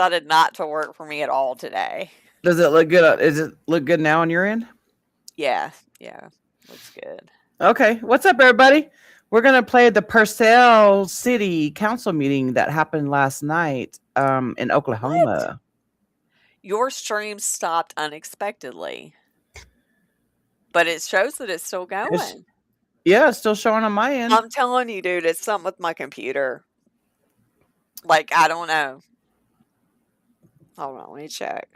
decided not to work for me at all today. Does it look good? Does it look good now on your end? Yeah, yeah, looks good. Okay. What's up, everybody? We're gonna play the Purcell City Council meeting that happened last night in What? Oklahoma. Your stream stopped unexpectedly, but it shows that it's still It's going. yeah, it's still showing on my end. I'm telling you, dude, it's something with my computer. Like, I don't know. Hold on, let me check.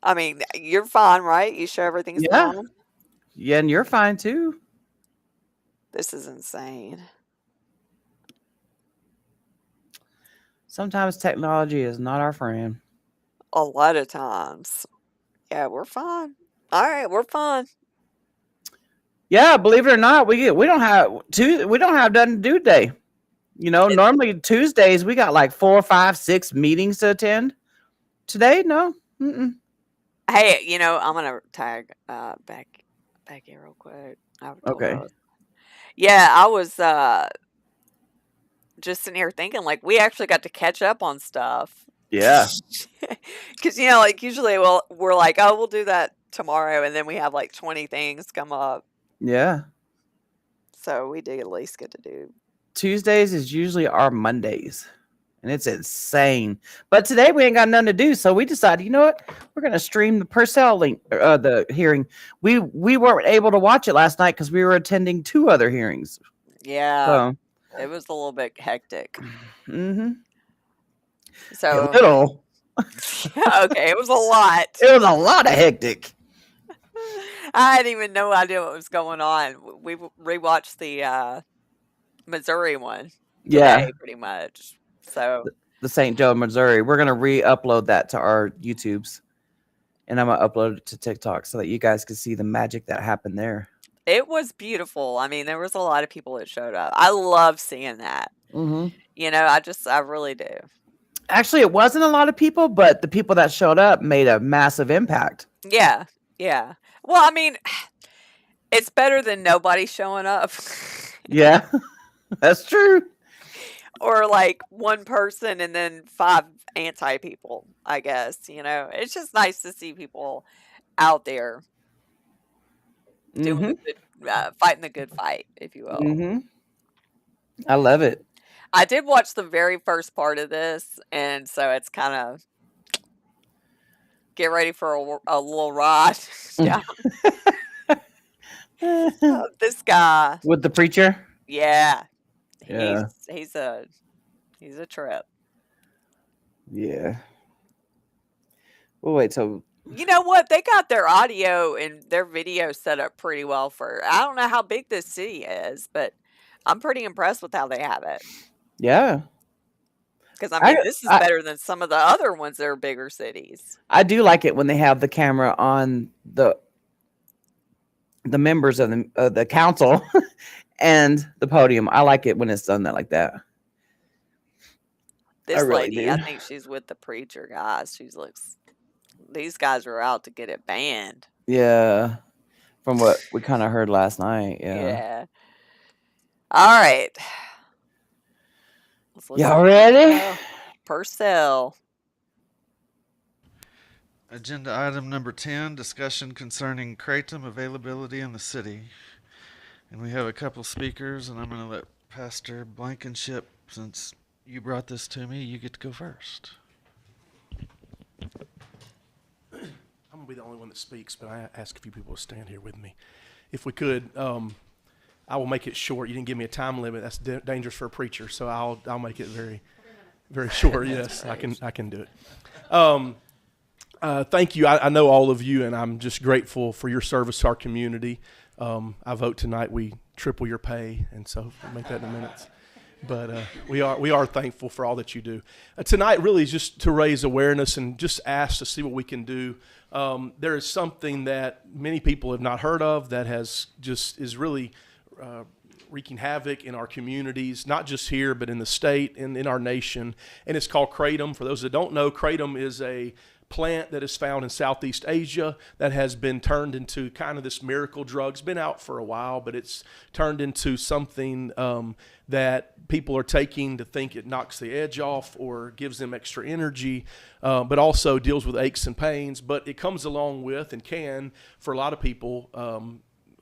I mean, you're fine, right? You sure everything's Yeah. fine? Yeah, and you're fine too. This is insane. Sometimes technology is not our friend. A lot of times. Yeah, we're fine. All right, we're fine. Yeah, believe it or not, we don't have nothing to do today. You know, It, normally Tuesdays we got like 4, 5, 6 meetings to attend. Today, no. Mm-mm. hey, I'm gonna tag back here real quick. I told her I Okay. was. Yeah, I was just sitting here thinking like we actually got to catch up on stuff. Yeah. Because like usually we're like, oh, we'll do that tomorrow, and then we have like 20 things come up. Yeah. So we did at least get to do. Tuesdays is usually our Mondays. And it's insane. But today we ain't got nothing to do, so we decided, you know what? We're gonna stream the Purcell link, the hearing. We weren't able to watch it last night because we were attending 2 other hearings. Yeah, So, it was a little bit hectic. mm-hmm. A So little. okay, it was a lot. It was a lot of hectic. I had even no idea what was going on. We rewatched the Missouri one Yeah, today, pretty much. So the St. Joe, Missouri. We're gonna re-upload that to our YouTubes, and I'm gonna upload it to TikTok so that you guys can see the magic that happened there. it was beautiful. I mean, there was a lot of people that showed up. I love seeing that. Mm-hmm. I really do. Actually, it wasn't a lot of people, but the people that showed up made a massive impact. Yeah, yeah. Well, I mean, it's better than nobody showing up. Yeah, that's true. Or like one person and then 5 anti people, I guess. It's just nice to see people out there doing Mm-hmm. fighting the good fight, if you will. Mm-hmm. I love it. I did watch the very first part of this, and so it's kind of get ready for a little ride down. This guy, With the preacher. yeah, Yeah. he's a trip. Yeah. We'll wait till. You know what? They got their audio and their video set up pretty well for. I don't know how big this city is, but I'm pretty impressed with how they have it. Yeah. Because I I, mean, this is I better than some of the other ones that are bigger cities. I do like it when they have the camera on the members of the council and the podium. I like it when it's done that like that. I This really lady, do. I think she's with the preacher guys. She looks. These guys are out to get it banned. Yeah. From what we kind of heard last night. Yeah. Yeah. All right. Let's listen Y'all to ready? Purcell. Agenda item number 10, discussion concerning kratom availability in the city. And we have a couple speakers, and I'm going to let Pastor Blankenship, since you brought this to me, you get to go first. I'm going to be the only one that speaks, but I ask a few people to stand here with me. If we could, I will make it short. You didn't give me a time limit. That's dangerous for a preacher, so I'll make it very, very short. Yes, I can do it. Thank you. I know all of you, and I'm just grateful for your service to our community. I vote tonight we triple your pay, and so we'll make that in a minute. But we are thankful for all that you do. Tonight really is just to raise awareness and just ask to see what we can do. There is something that many people have not heard of that is really wreaking havoc in our communities, not just here, but in the state and in our nation. And it's called kratom. For those that don't know, kratom is a plant that is found in Southeast Asia that has been turned into kind of this miracle drug. It's been out for a while, but it's turned into something that people are taking to think it knocks the edge off or gives them extra energy, but also deals with aches and pains. But it comes along with and can, for a lot of people,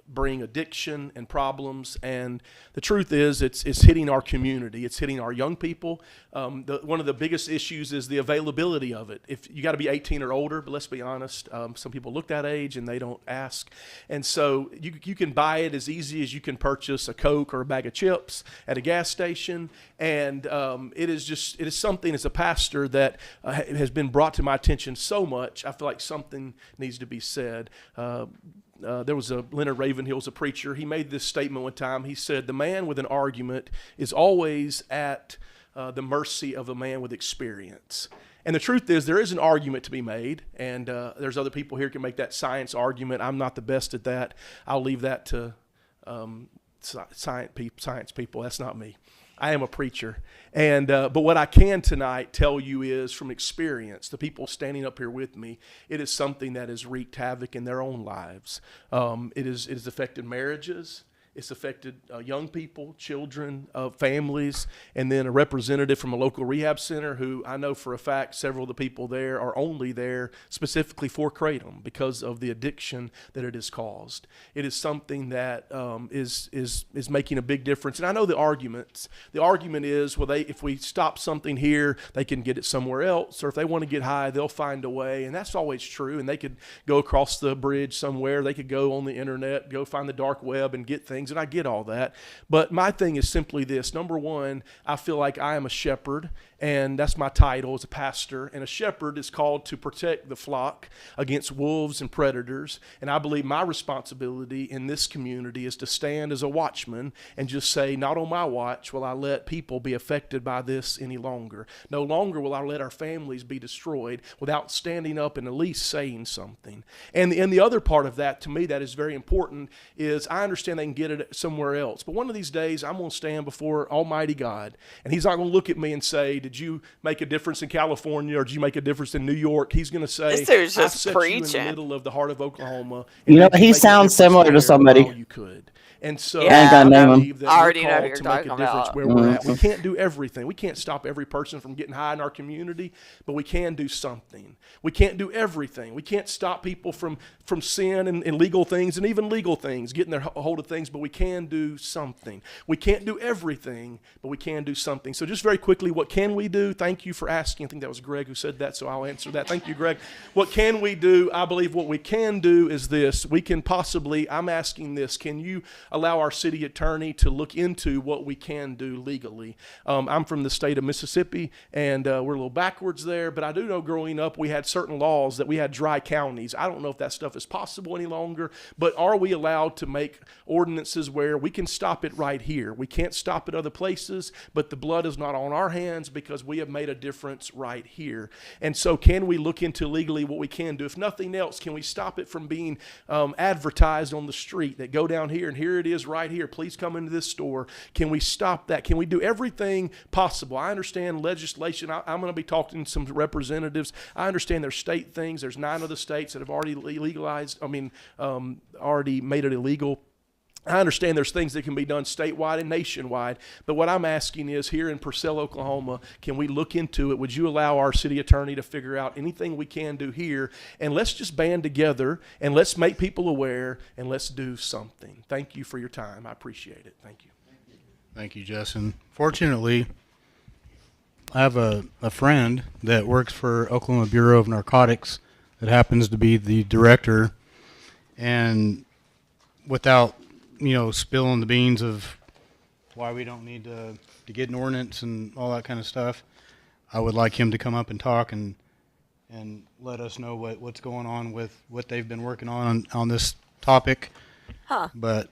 bring addiction and problems. And the truth is, it's hitting our community. It's hitting our young people. One of the biggest issues is the availability of it. If you got to be 18 or older, but let's be honest, some people look that age and they don't ask. And so you can buy it as easy as you can purchase a Coke or a bag of chips at a gas station. And it is something, as a pastor, that has been brought to my attention so much. I feel like something needs to be said. There was Leonard Ravenhill's a preacher. He made this statement one time. He said, "The man with an argument is always at the mercy of a man with experience." And the truth is, there is an argument to be made, and there's other people here who can make that science argument. I'm not the best at that. I'll leave that to science people. That's not me. I am a preacher. And but what I can tonight tell you is, from experience, the people standing up here with me, it is something that has wreaked havoc in their own lives. It has affected marriages. It's affected young people, children, families, and then a representative from a local rehab center who I know for a fact several of the people there are only there specifically for kratom because of the addiction that it has caused. It is something that is making a big difference. And I know the arguments. The argument is, well, if we stop something here, they can get it somewhere else, or if they want to get high, they'll find a way. And that's always true. And they could go across the bridge somewhere. They could go on the internet, go find the dark web and get things. And I get all that. But my thing is simply this. Number one, I feel like I am a shepherd, and that's my title as a pastor. And a shepherd is called to protect the flock against wolves and predators. And I believe my responsibility in this community is to stand as a watchman and just say, not on my watch will I let people be affected by this any longer. No longer will I let our families be destroyed without standing up and at least saying something. And the other part of that, to me, that is very important, is I understand they can get it somewhere else. But one of these days, I'm going to stand before Almighty God, and He's not going to look at me and say, did you make a difference in California, or did you make a difference in New York? He's going to say, This dude's I just set you in preaching. the middle of the heart of Oklahoma. You know, made he make a sounds difference similar to there somebody. where all you could. And so Yeah, I ain't gonna name him. believe that I already we're know who called you're to make a talking difference about. where we're at. We can't do everything. We can't stop every person from getting high in our community, but we can do something. We can't do everything. We can't stop people from sin and illegal things and even legal things, getting their hold of things, but we can do something. We can't do everything, but we can do something. So just very quickly, what can we do? Thank you for asking. I think that was Greg who said that, so I'll answer that. Thank you, Greg. What can we do? I believe what we can do is this. We can possibly, I'm asking this, can you allow our city attorney to look into what we can do legally? I'm from the state of Mississippi, and we're a little backwards there, but I do know growing up we had certain laws that we had dry counties. I don't know if that stuff is possible any longer, but are we allowed to make ordinances where we can stop it right here? We can't stop it other places, but the blood is not on our hands because we have made a difference right here. And so can we look into legally what we can do? If nothing else, can we stop it from being advertised on the street that go down here and here it is right here, please come into this store? Can we stop that? Can we do everything possible? I understand legislation. I'm going to be talking to some representatives. I understand there's state things. There's 9 other states that have already already made it illegal. I understand there's things that can be done statewide and nationwide, but what I'm asking is, here in Purcell, Oklahoma, can we look into it? Would you allow our city attorney to figure out anything we can do here? And let's just band together, and let's make people aware, and let's do something. Thank you for your time. I appreciate it. Thank you. Thank you, Justin. Fortunately, I have a friend that works for Oklahoma Bureau of Narcotics that happens to be the director, and without spilling the beans of why we don't need to get an ordinance and all that kind of stuff, I would like him to come up and talk and let us know what's going on with what they've been working on this topic. Huh. But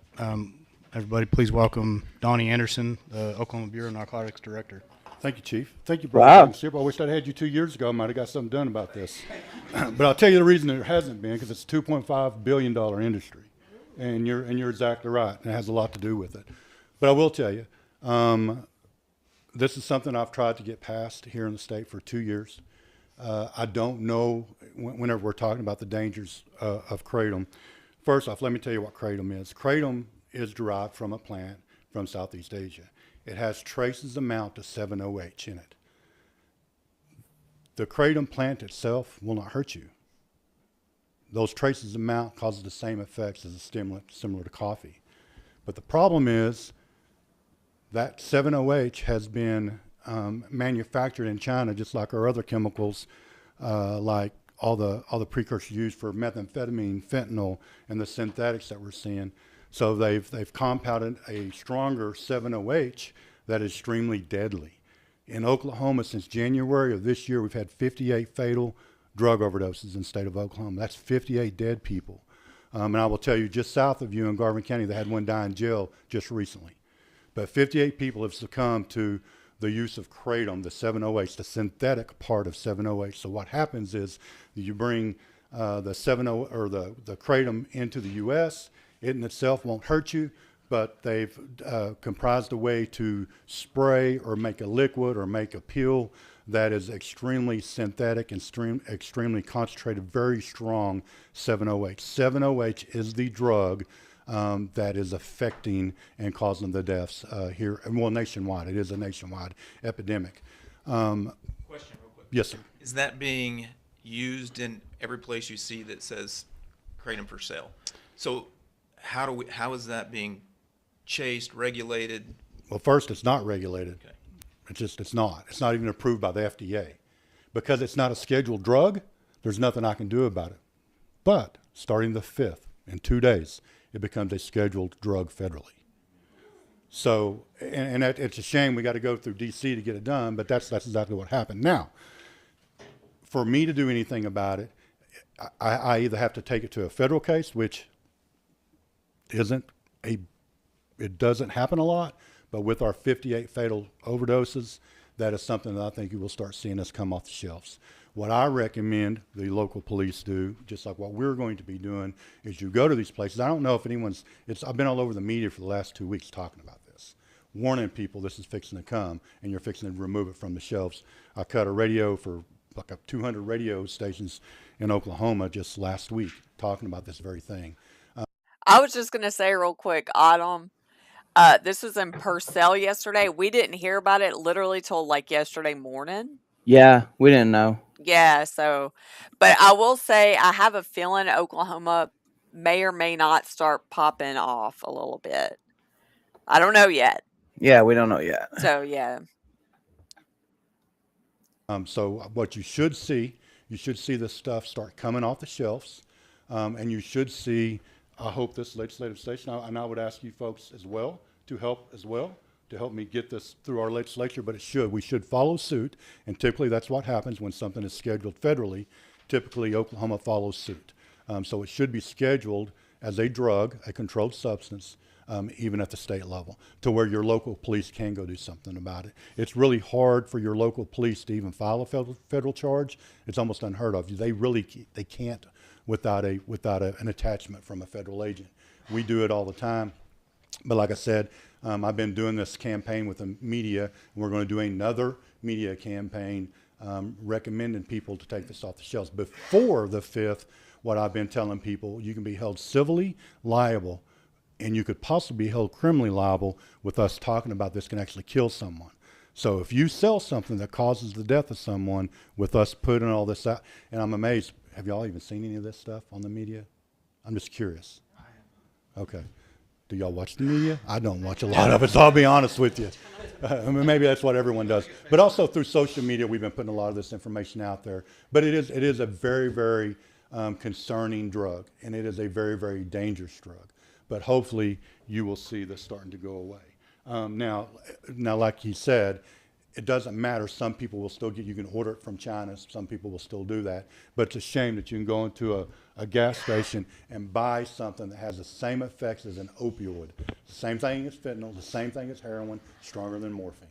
everybody, please welcome Donnie Anderson, the Oklahoma Bureau of Narcotics Director. Thank you, Chief. Thank you, Wow. Brother. I wish I'd had you 2 years ago. I might have got something done about this. But I'll tell you the reason there hasn't been, because it's a $2.5 billion industry. And you're exactly right. It has a lot to do with it. But I will tell you, this is something I've tried to get passed here in the state for 2 years. I don't know whenever we're talking about the dangers of kratom. First off, let me tell you what kratom is. Kratom is derived from a plant from Southeast Asia. It has traces amount to 7-OH in it. The kratom plant itself will not hurt you. Those traces amount causes the same effects as a stimulant similar to coffee. But the problem is that 7-OH has been manufactured in China, just like our other chemicals, like all the precursors used for methamphetamine, fentanyl, and the synthetics that we're seeing. So they've compounded a stronger 7-OH that is extremely deadly. In Oklahoma, since January of this year, we've had 58 fatal drug overdoses in the state of Oklahoma. That's 58 dead people. And I will tell you, just south of you in Garvin County, they had one die in jail just recently. But 58 people have succumbed to the use of kratom, the 7-OH, the synthetic part of 7-OH. So what happens is you bring the kratom into the U.S. It in itself won't hurt you, but they've comprised a way to spray or make a liquid or make a pill that is extremely synthetic and extremely concentrated, very strong 7-OH. 7-OH is the drug that is affecting and causing the deaths here, well, nationwide. It is a nationwide epidemic. Question real quick. Yes, sir. Is that being used in every place you see that says kratom for sale? So how is that being chased, regulated? Well, first, it's not regulated. Okay. It's not. It's not even approved by the FDA. Because it's not a scheduled drug, there's nothing I can do about it. But starting the 5th, in 2 days, it becomes a scheduled drug federally. So, and it's a shame we got to go through D.C. to get it done, but that's exactly what happened. Now, for me to do anything about it, I either have to take it to a federal case, which it doesn't happen a lot, but with our 58 fatal overdoses, that is something that I think you will start seeing us come off the shelves. What I recommend the local police do, just like what we're going to be doing, is you go to these places. I don't know if I've been all over the media for the last 2 weeks talking about this, warning people this is fixing to come, and you're fixing to remove it from the shelves. I cut a radio for like 200 radio stations in Oklahoma just last week talking about this very thing. I was just going to say real quick, Autumn, this was in Purcell yesterday. We didn't hear about it literally till like yesterday morning. Yeah, we didn't know. Yeah, so, but I will say I have a feeling Oklahoma may or may not start popping off a little bit. I don't know yet. Yeah, we don't know yet. So, yeah. So what you should see this stuff start coming off the shelves, and you should see, I hope this legislative session, and I would ask you folks as well to help me get this through our legislature, but we should follow suit, and typically that's what happens when something is scheduled federally. Typically Oklahoma follows suit. So it should be scheduled as a drug, a controlled substance, even at the state level, to where your local police can go do something about it. It's really hard for your local police to even file a federal charge. It's almost unheard of. They can't without an attachment from a federal agent. We do it all the time. But like I said, I've been doing this campaign with the media, and we're going to do another media campaign recommending people to take this off the shelves. Before the 5th, what I've been telling people, you can be held civilly liable, and you could possibly be held criminally liable with us talking about this can actually kill someone. So if you sell something that causes the death of someone with us putting all this out, and I'm amazed, have y'all even seen any of this stuff on the media? I'm just curious. Okay. Do y'all watch the media? I don't watch a lot of it, so I'll be honest with you. Maybe that's what everyone does. But also through social media, we've been putting a lot of this information out there. But it is a very, very concerning drug, and it is a very, very dangerous drug. But hopefully you will see this starting to go away. Now, like he said, it doesn't matter. Some people will still you can order it from China. Some people will still do that. But it's a shame that you can go into a gas station and buy something that has the same effects as an opioid. Same thing as fentanyl, the same thing as heroin, stronger than morphine.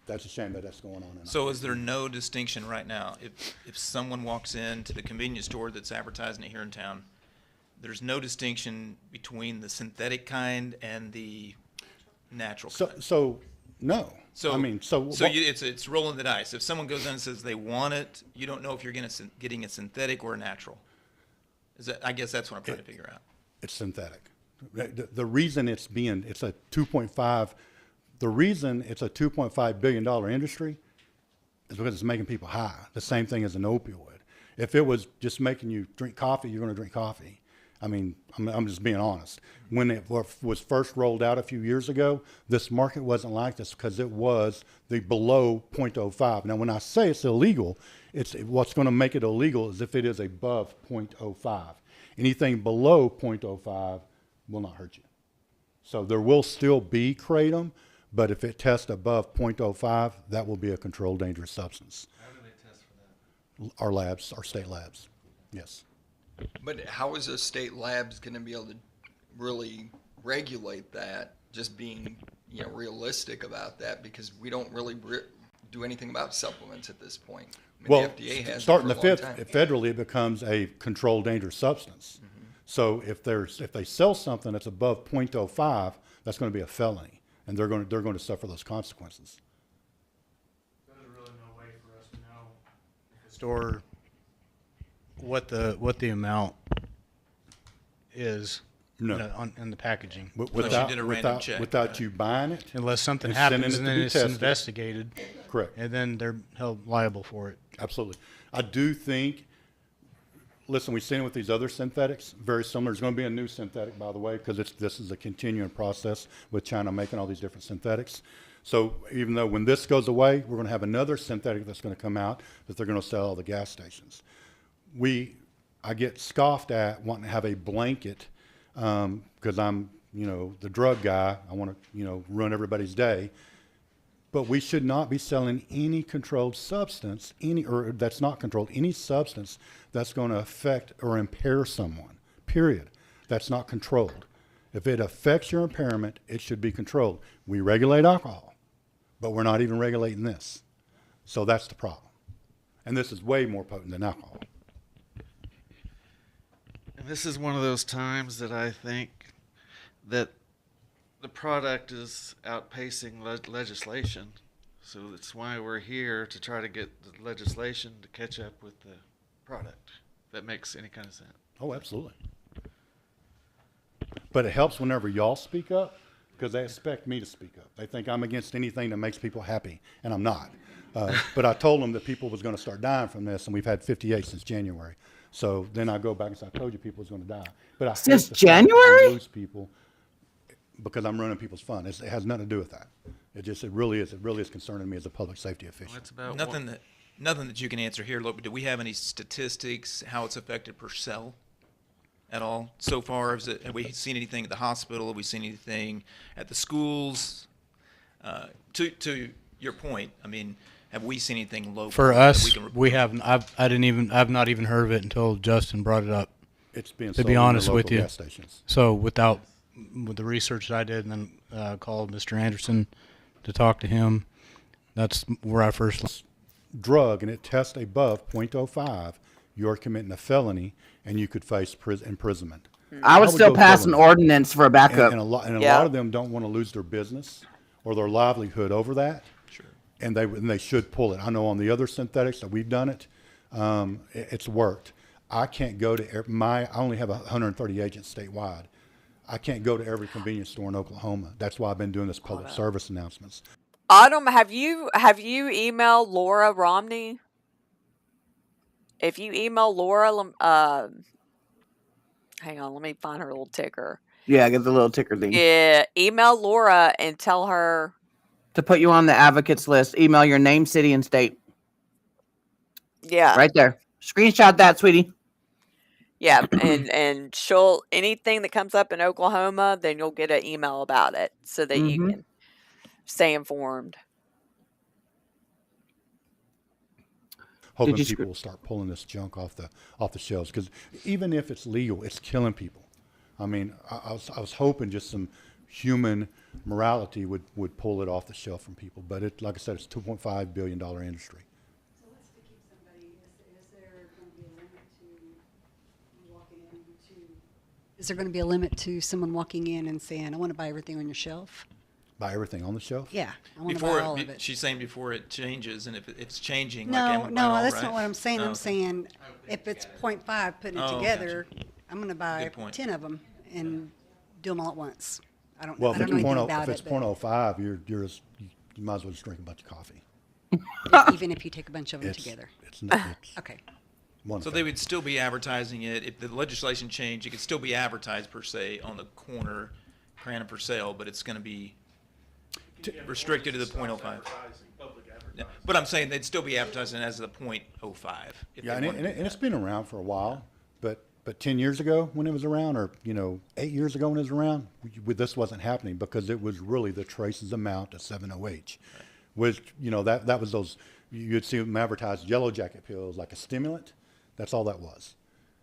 That's a shame that that's going on. So is there no distinction right now? If someone walks into the convenience store that's advertising it here in town, there's no distinction between the synthetic kind and the natural So, cut. so no. So I mean, so it's rolling the dice. If someone goes in and says they want it, you don't know if you're getting a synthetic or a natural. I guess that's what I'm trying to figure out. it's synthetic. The reason it's a 2.5, the reason it's a $2.5 billion industry is because it's making people high. The same thing as an opioid. If it was just making you drink coffee, you're going to drink coffee. I mean, I'm just being honest. When it was first rolled out a few years ago, this market wasn't like this because it was the below 0.05. Now, when I say it's illegal, what's going to make it illegal is if it is above 0.05. Anything below 0.05 will not hurt you. So there will still be kratom, but if it tests above 0.05, that will be a controlled dangerous substance. How do they test for that? Our labs, our state labs, yes. But how is a state labs going to be able to really regulate that? Just being, realistic about that, because we don't really do anything about supplements at this point. I mean, Well, the FDA has starting it the for a long fifth, time. federally, it becomes a controlled dangerous substance. So if they sell something that's above 0.05, that's going to be a felony, and they're going to suffer those consequences. There's really no way for us to know if a store what the amount is No. in the packaging, Unless you did a random check, without right. you buying it, unless something And sending happens it and to then be it's tested. investigated, correct. and then they're held liable for it. Absolutely. I do think, listen, we've seen it with these other synthetics, very similar. There's going to be a new synthetic, by the way, because this is a continuing process with China making all these different synthetics. So even though when this goes away, we're going to have another synthetic that's going to come out that they're going to sell at all the gas stations. I get scoffed at wanting to have a blanket because I'm, the drug guy. I want to, ruin everybody's day. But we should not be selling any controlled substance, or that's not controlled, any substance that's going to affect or impair someone, period. That's not controlled. If it affects your impairment, it should be controlled. We regulate alcohol, but we're not even regulating this. So that's the problem. And this is way more potent than alcohol. And this is one of those times that I think that the product is outpacing legislation. So that's why we're here, to try to get the legislation to catch up with the product. If that makes any kind of sense. Oh, absolutely. But it helps whenever y'all speak up, because they expect me to speak up. They think I'm against anything that makes people happy, and I'm not. But I told them that people was going to start dying from this, and we've had 58 since January. So then I go back and say, I told you people was going to die. But I hate Since the fact that we January? lose people because I'm ruining people's fun. It has nothing to do with that. It really is concerning me as a public safety official. Well, it's about Nothing that you can answer here. Look, do we have any statistics how it's affected Purcell at all so far? Have we seen anything at the hospital? Have we seen anything at the schools? To your point, I mean, have we seen anything local? For that us, can we report? haven't. I've not even heard of it until Justin brought it up. It's being To sold be in the honest with local you. gas stations. So with the research that I did, and then called Mr. Anderson to talk to him, that's where I first. Drug and it tests above 0.05, you're committing a felony and you could face imprisonment. I would would still go pass an felony. ordinance for a backup. And a lot Yeah. of them don't want to lose their business or their livelihood over that. Sure. And they should pull it. I know on the other synthetics that we've done it, it's worked. I can't go to I only have 130 agents statewide. I can't go to every convenience store in Oklahoma. That's why I've been doing this public service announcements. Autumn, have you emailed Laura Romney? If you email Laura, hang on, let me find her little ticker. Yeah, get the little ticker thing. Yeah, email Laura and tell her. To put you on the advocates list, email your name, city, and state. Yeah, Right there. Screenshot that, sweetie. yeah, and she'll anything that comes up in Oklahoma, then you'll get an email about it so that you Mhm. can stay informed. Hoping you people will start pulling this junk off the shelves, because even if it's legal, it's killing people. I mean, I was hoping just some human morality would pull it off the shelf from people, but like I said, it's a $2.5 billion industry. So let's to keep somebody, is there going to be a limit to you walking into, is there going to be a limit to someone walking in and saying, I want to buy everything on your shelf? Buy everything on the shelf? Yeah, I want to Before buy all of it. she's saying before it changes, and if it's changing, like, No, I'm gonna buy it no, all, that's right? not what I'm saying. Oh, I'm okay. saying if it's 0.5, putting it Oh, together, I'm going to buy Good point. 10 of them and do them all at once. I don't, Well, I if don't it's know anything 0.0 about if it's it, but 0.05, you might as well just drink a bunch of coffee. even if you take a bunch of them It's, together. it's, not, it's Okay. one So thing. they would still be advertising it, if the legislation changed, it could still be advertised per se on the corner, Crandon for sale, but it's gonna be restricted to the .05. Yeah, but I'm saying they'd still be advertising as the .05. If Yeah, they and, wanted to do and it's that. been around for a while, but 10 years ago when it was around, or 8 years ago when it was around, this wasn't happening because it was really the traces amount of 7-OH, which that was those you'd see them advertise yellow jacket pills like a stimulant. That's all that was.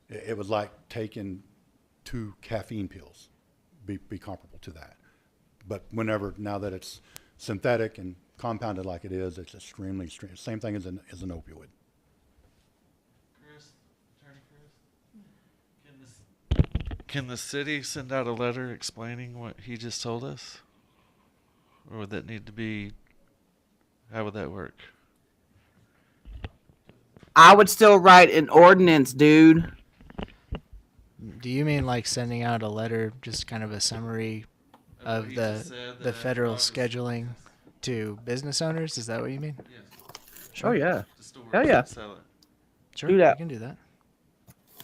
It was like taking 2 caffeine pills, be comparable to that. But now that it's synthetic and compounded like it is, it's extremely same thing as an opioid. Chris, Attorney Chris, can the city send out a letter explaining what he just told us, or would that need to be? How would that work? I would still write an ordinance, dude. Do you mean like sending out a letter, just kind of a summary Of what of he just said, the that federal causes- scheduling to business owners? Is that what you mean? Yes. Oh yeah, The stores Hell yeah. that sell it. Sure, Do that. we can do that.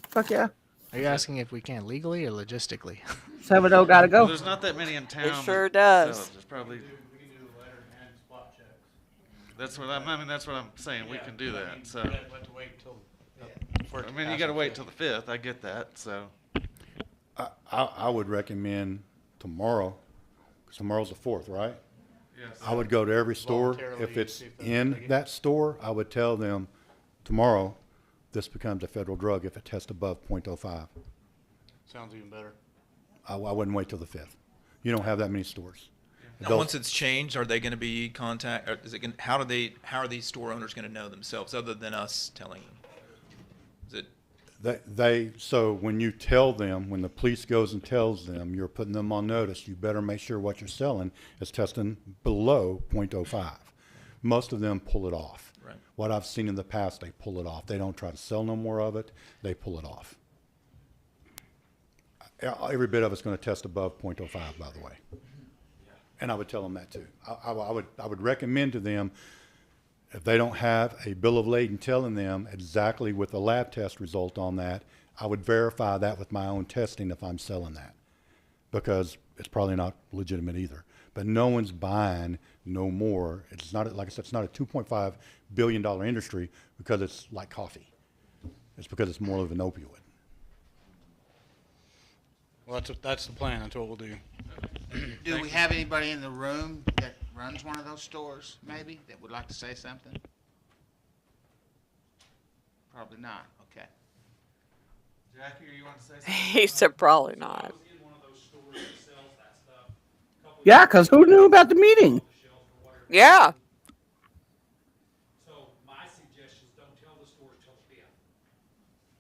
fuck yeah. Are you asking if we can legally or logistically? 7-0 gotta Well, go. there's not that many in town. that sure sell does. it. There's probably. We can do a letter and spot checks. That's what that's what I'm saying. We can do that. So. We'd have to wait until. I mean, you got to wait till the 5th. I get that. So. I would recommend tomorrow, because tomorrow's the 4th, right? Yes. I would go to every store. Voluntarily If it's see if they'll in take it. that store, I would tell them tomorrow this becomes a federal drug if it tests above .05. Sounds even better. I wouldn't wait till the 5th. You don't have that many stores. Now, They'll- once it's changed, are they gonna be contact, or how are these store owners gonna know themselves, other than us telling them? Is it, So when you tell them, when the police goes and tells them, you're putting them on notice, you better make sure what you're selling is testing below .05. Most of them pull it off. Right. What I've seen in the past, they pull it off. They don't try to sell no more of it. They pull it off. Every bit of it's going to test above .05, by the way. And I would tell them that too. I would recommend to them, if they don't have a bill of lading telling them exactly with the lab test result on that, I would verify that with my own testing if I'm selling that, because it's probably not legitimate either. But no one's buying no more. It's not, like I said, it's not a $2.5 billion industry because it's like coffee. It's because it's more of an opioid. Well, that's the plan. That's what we'll do. Do we have anybody in the room that runs one of those stores, maybe, that would like to say something? Probably not, okay. Jackie, you want to say something? He said probably not. Yeah, because who knew about the meeting? Yeah. So my suggestion is don't tell the stores till 5th.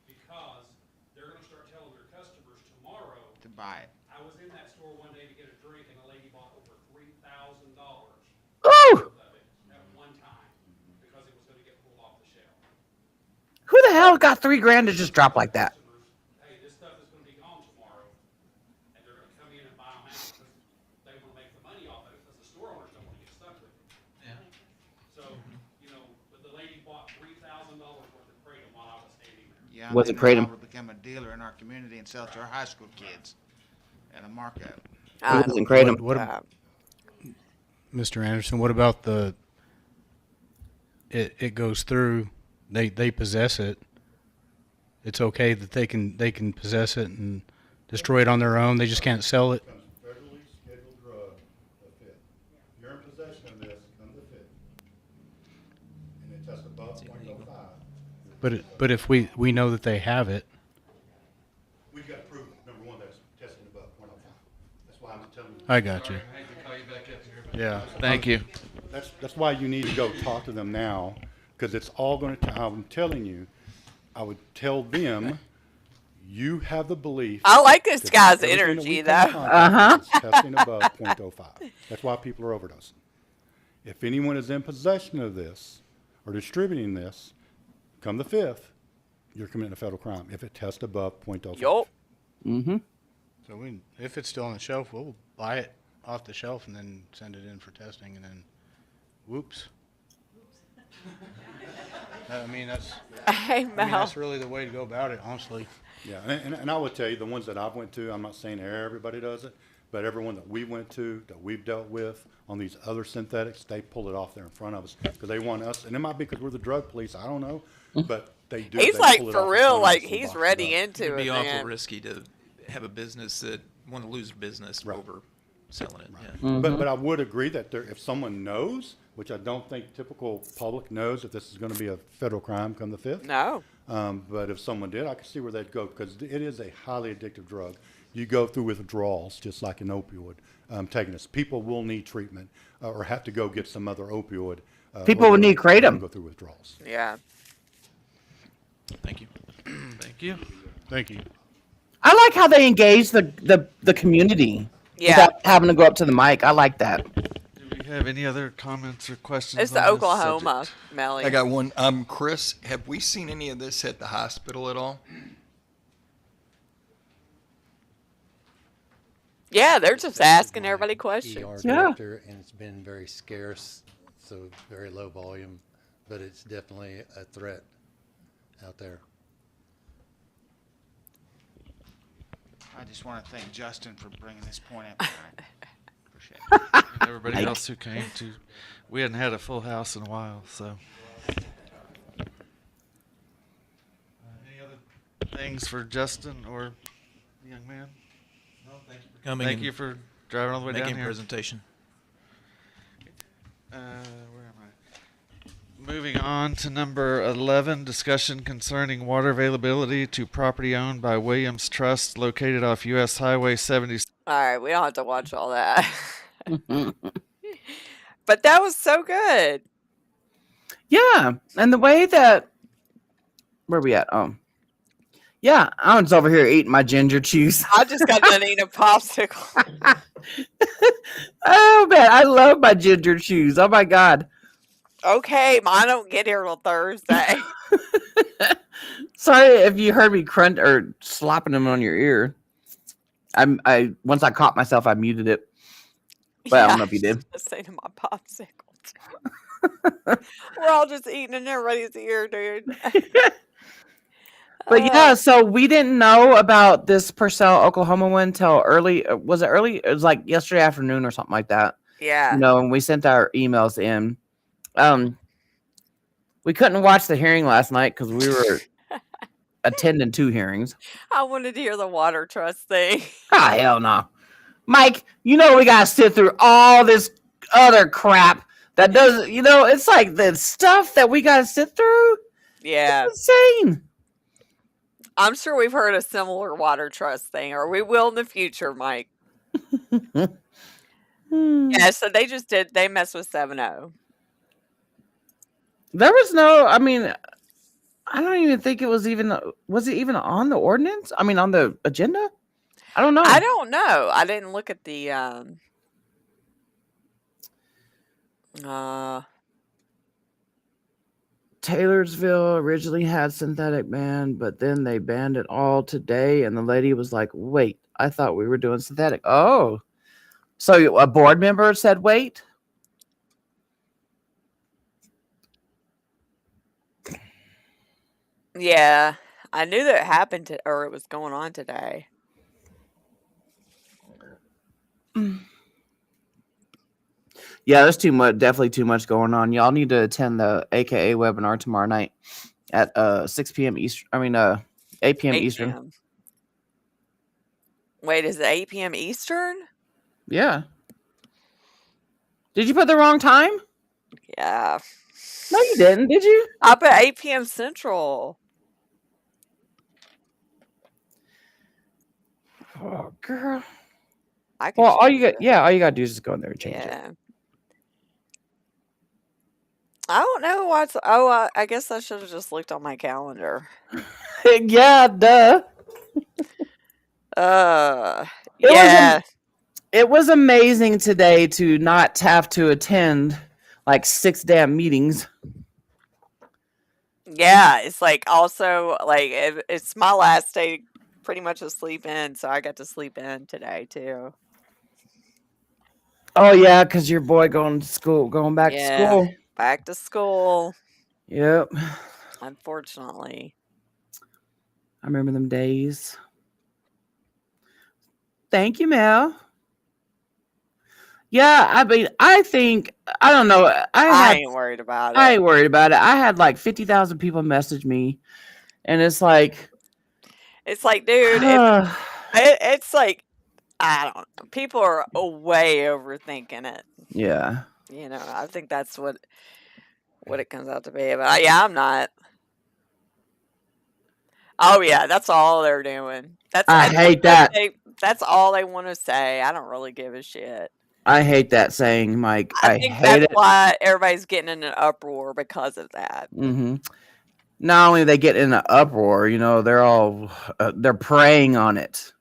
Because they're gonna start telling their customers tomorrow. To buy it. I was in that store one day to get a drink and a lady bought over $3,000 Ooh, of it at one time because it was gonna get pulled off the shelf. who the hell got $3,000 to just drop like that? Customers, hey, this stuff is gonna be gone tomorrow. And they're gonna come in and buy them out because they wanna make the money off of it because the store owners don't wanna get stuck with it. Yeah. So, but the lady bought $3,000 worth of Kratom while I was standing there. Yeah, Was and it then Kratom? I would become a dealer in our community and sell to our high school kids at a markup. I It wasn't don't Kratom. What, Mr. Anderson, what about it goes through, they possess it. It's okay that they can possess it and destroy it on their own. They just can't sell it. Becomes a federally scheduled drug, the 5th. If you're in possession of this, come the 5th. And it tests above .05. But if we know that they have it, We've got to prove, number one, that it's testing above .05. That's why I'm telling you. I got you. I hate to call you back up here, but Yeah. thank you. That's why you need to go talk to them now, because it's all going to, I'm telling you, I would tell them, You have the belief. I like this that guy's everything that energy, we come in though. contact with is testing above .05. That's why people are overdosing. If anyone is in possession of this or distributing this, come the 5th, you're committing a federal crime if it tests above .05. Yup. Mm-hmm. So if it's still on the shelf, we'll buy it off the shelf and then send it in for testing, and then, whoops. I mean, Hey, Mel. that's really the way to go about it, honestly. Yeah, and I would tell you, the ones that I've went to, I'm not saying everybody does it, but everyone that we went to, that we've dealt with on these other synthetics, they pull it off there in front of us because they want us, and it might be because we're the drug police, I don't know, but they do. He's they like, pull it for off in real, front of like, us and he's box it ready up. into It'd it, be awful man. risky to have a business that want to lose business Right. over selling it. Yeah. Mm-hmm. But I would agree that if someone knows, which I don't think typical public knows if this is going to be a federal crime come the 5th. No. But if someone did, I could see where they'd go because it is a highly addictive drug. You go through withdrawals just like an opioid taking this. People will need treatment or have to go get some other opioid. People or will need kratom. Go through withdrawals. Yeah. Thank you. Thank you. Thank you. I like how they engage the community Yeah. without having to go up to the mic. I like that. Do we have any other comments or questions? It's the on this Oklahoma, subject? Melly. I got one. Chris, have we seen any of this at the hospital at all? Yeah, they're just asking My everybody ER questions. Yeah. director, and it's been very scarce, so very low volume, but it's definitely a threat out there. I just want to thank Justin for bringing this point up tonight. Appreciate it. And everybody else who came to. We hadn't had a full house in a while, so. Any other things for Justin or the young man? No, thank you for coming. Thank and you for driving all the way down making a here. presentation. Where am I? Moving on to number 11, discussion concerning water availability to property owned by Williams Trust located off U.S. Highway 70. All right, we don't have to watch all that. But that was so good. Yeah, and the way that where we at? Yeah, I was over here eating my ginger juice. I just got done eating a popsicle. Oh man, I love my ginger juice. Oh my god. Okay, mine don't get here till Thursday. Sorry if you heard me crunch or slopping them on your ear. I once I caught myself, I muted it. But I don't know if you did. Just saying to my popsicles. We're all just eating in everybody's ear, dude. But yeah, so we didn't know about this Purcell, Oklahoma one until early. Was it early? It was like yesterday afternoon or something like that. Yeah. You know, and we sent our emails in. We couldn't watch the hearing last night because we were attending 2 hearings. I wanted to hear the water trust thing. Ah, hell no. Mike, you know we gotta sit through all this other crap that doesn't, it's like the stuff that we gotta sit through. Yeah. It's insane. I'm sure we've heard a similar water trust thing, or we will in the future, Mike. Yeah, so they messed with 7-0. There was no, I mean, I don't even think it was even on the ordinance? I mean, on the agenda? I don't know. I don't know. I didn't look at the Taylorsville originally had synthetic ban, but then they banned it all today. And the lady was like, wait, I thought we were doing synthetic. Oh, so a board member said, wait. Yeah, I knew that it happened or it was going on today. Yeah, there's definitely too much going on. Y'all need to attend the AKA webinar tomorrow night at 6 p.m. Eastern. 8 p.m. 8 Eastern. p.m. Wait, is it 8 p.m. Eastern? Yeah. Did you put the wrong time? Yeah. No, you didn't. Did you? I put 8 p.m. Central. Oh, girl. Well, all you gotta do is just go in there and change it. I don't know what's. I guess I should have just looked on my calendar. Yeah, duh. Uh, It was yeah, it was amazing today to not have to attend like 6 damn meetings. yeah. It's like also like it's my last day pretty much to sleep in, so I got to sleep in today too. Oh yeah, because your boy going back to Yeah, school. back to school, Yep. unfortunately. I remember them days. Thank you, Mel. Yeah, I mean, I think I don't know. I ain't worried about I it. ain't worried about it. I had like 50,000 people message me, and it's like, It's like, dude, if it's like I don't know. People are way overthinking it. yeah. I think that's what it comes out to be. But yeah, I'm not. Oh yeah, that's all they're doing. I hate that. That's all they want to say. I don't really give a shit. I hate that saying, Mike. I I think hate that's it. why everybody's getting in an uproar because of that. Hmm. Not only they get in an uproar, they're preying on it.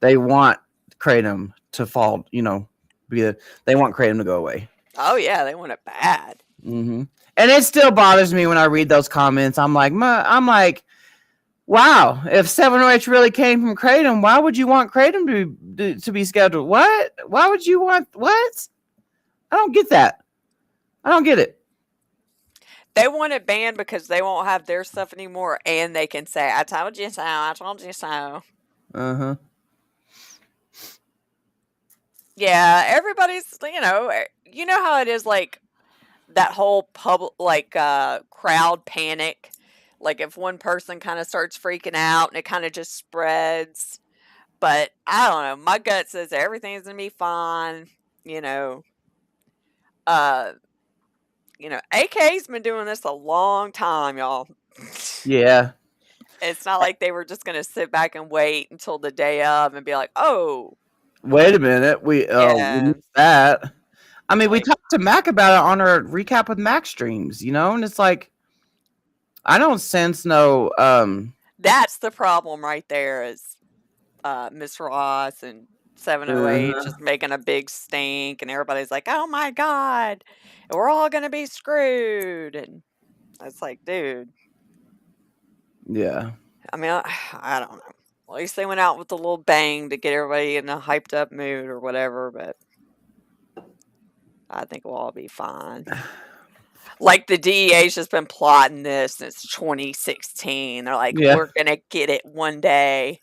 They want kratom to fall. They want kratom to go away. Oh yeah, they want it bad. Hmm. And it still bothers me when I read those comments. I'm like, wow, if 708 really came from kratom, why would you want kratom to be scheduled? What? Why would you want what? I don't get that. I don't get it. They want it banned because they won't have their stuff anymore, and they can say, "I told you so. I told you so." Uh-huh. Yeah, everybody's. You know how it is. Like that whole public, like crowd panic. Like if one person kind of starts freaking out, and it kind of just spreads. But I don't know. My gut says everything's gonna be fine. You know. Uh. AK's been doing this a long time, y'all. Yeah. It's not like they were just going to sit back and wait until the day of and be like, "Oh, Wait a minute. We yeah." missed that. I mean, we Like, talked to Mac about it on our recap with Mac streams, and it's like I don't sense no that's the problem right there is Miss Ross and 708 uh-huh. just making a big stink, and everybody's like, "Oh my God, we're all going to be screwed." And it's like, dude, Yeah. I mean, I don't know. At least they went out with a little bang to get everybody in a hyped up mood or whatever, but I think we'll all be fine. Like the DEA's just been plotting this since 2016. They're like, Yeah. we're gonna get it one day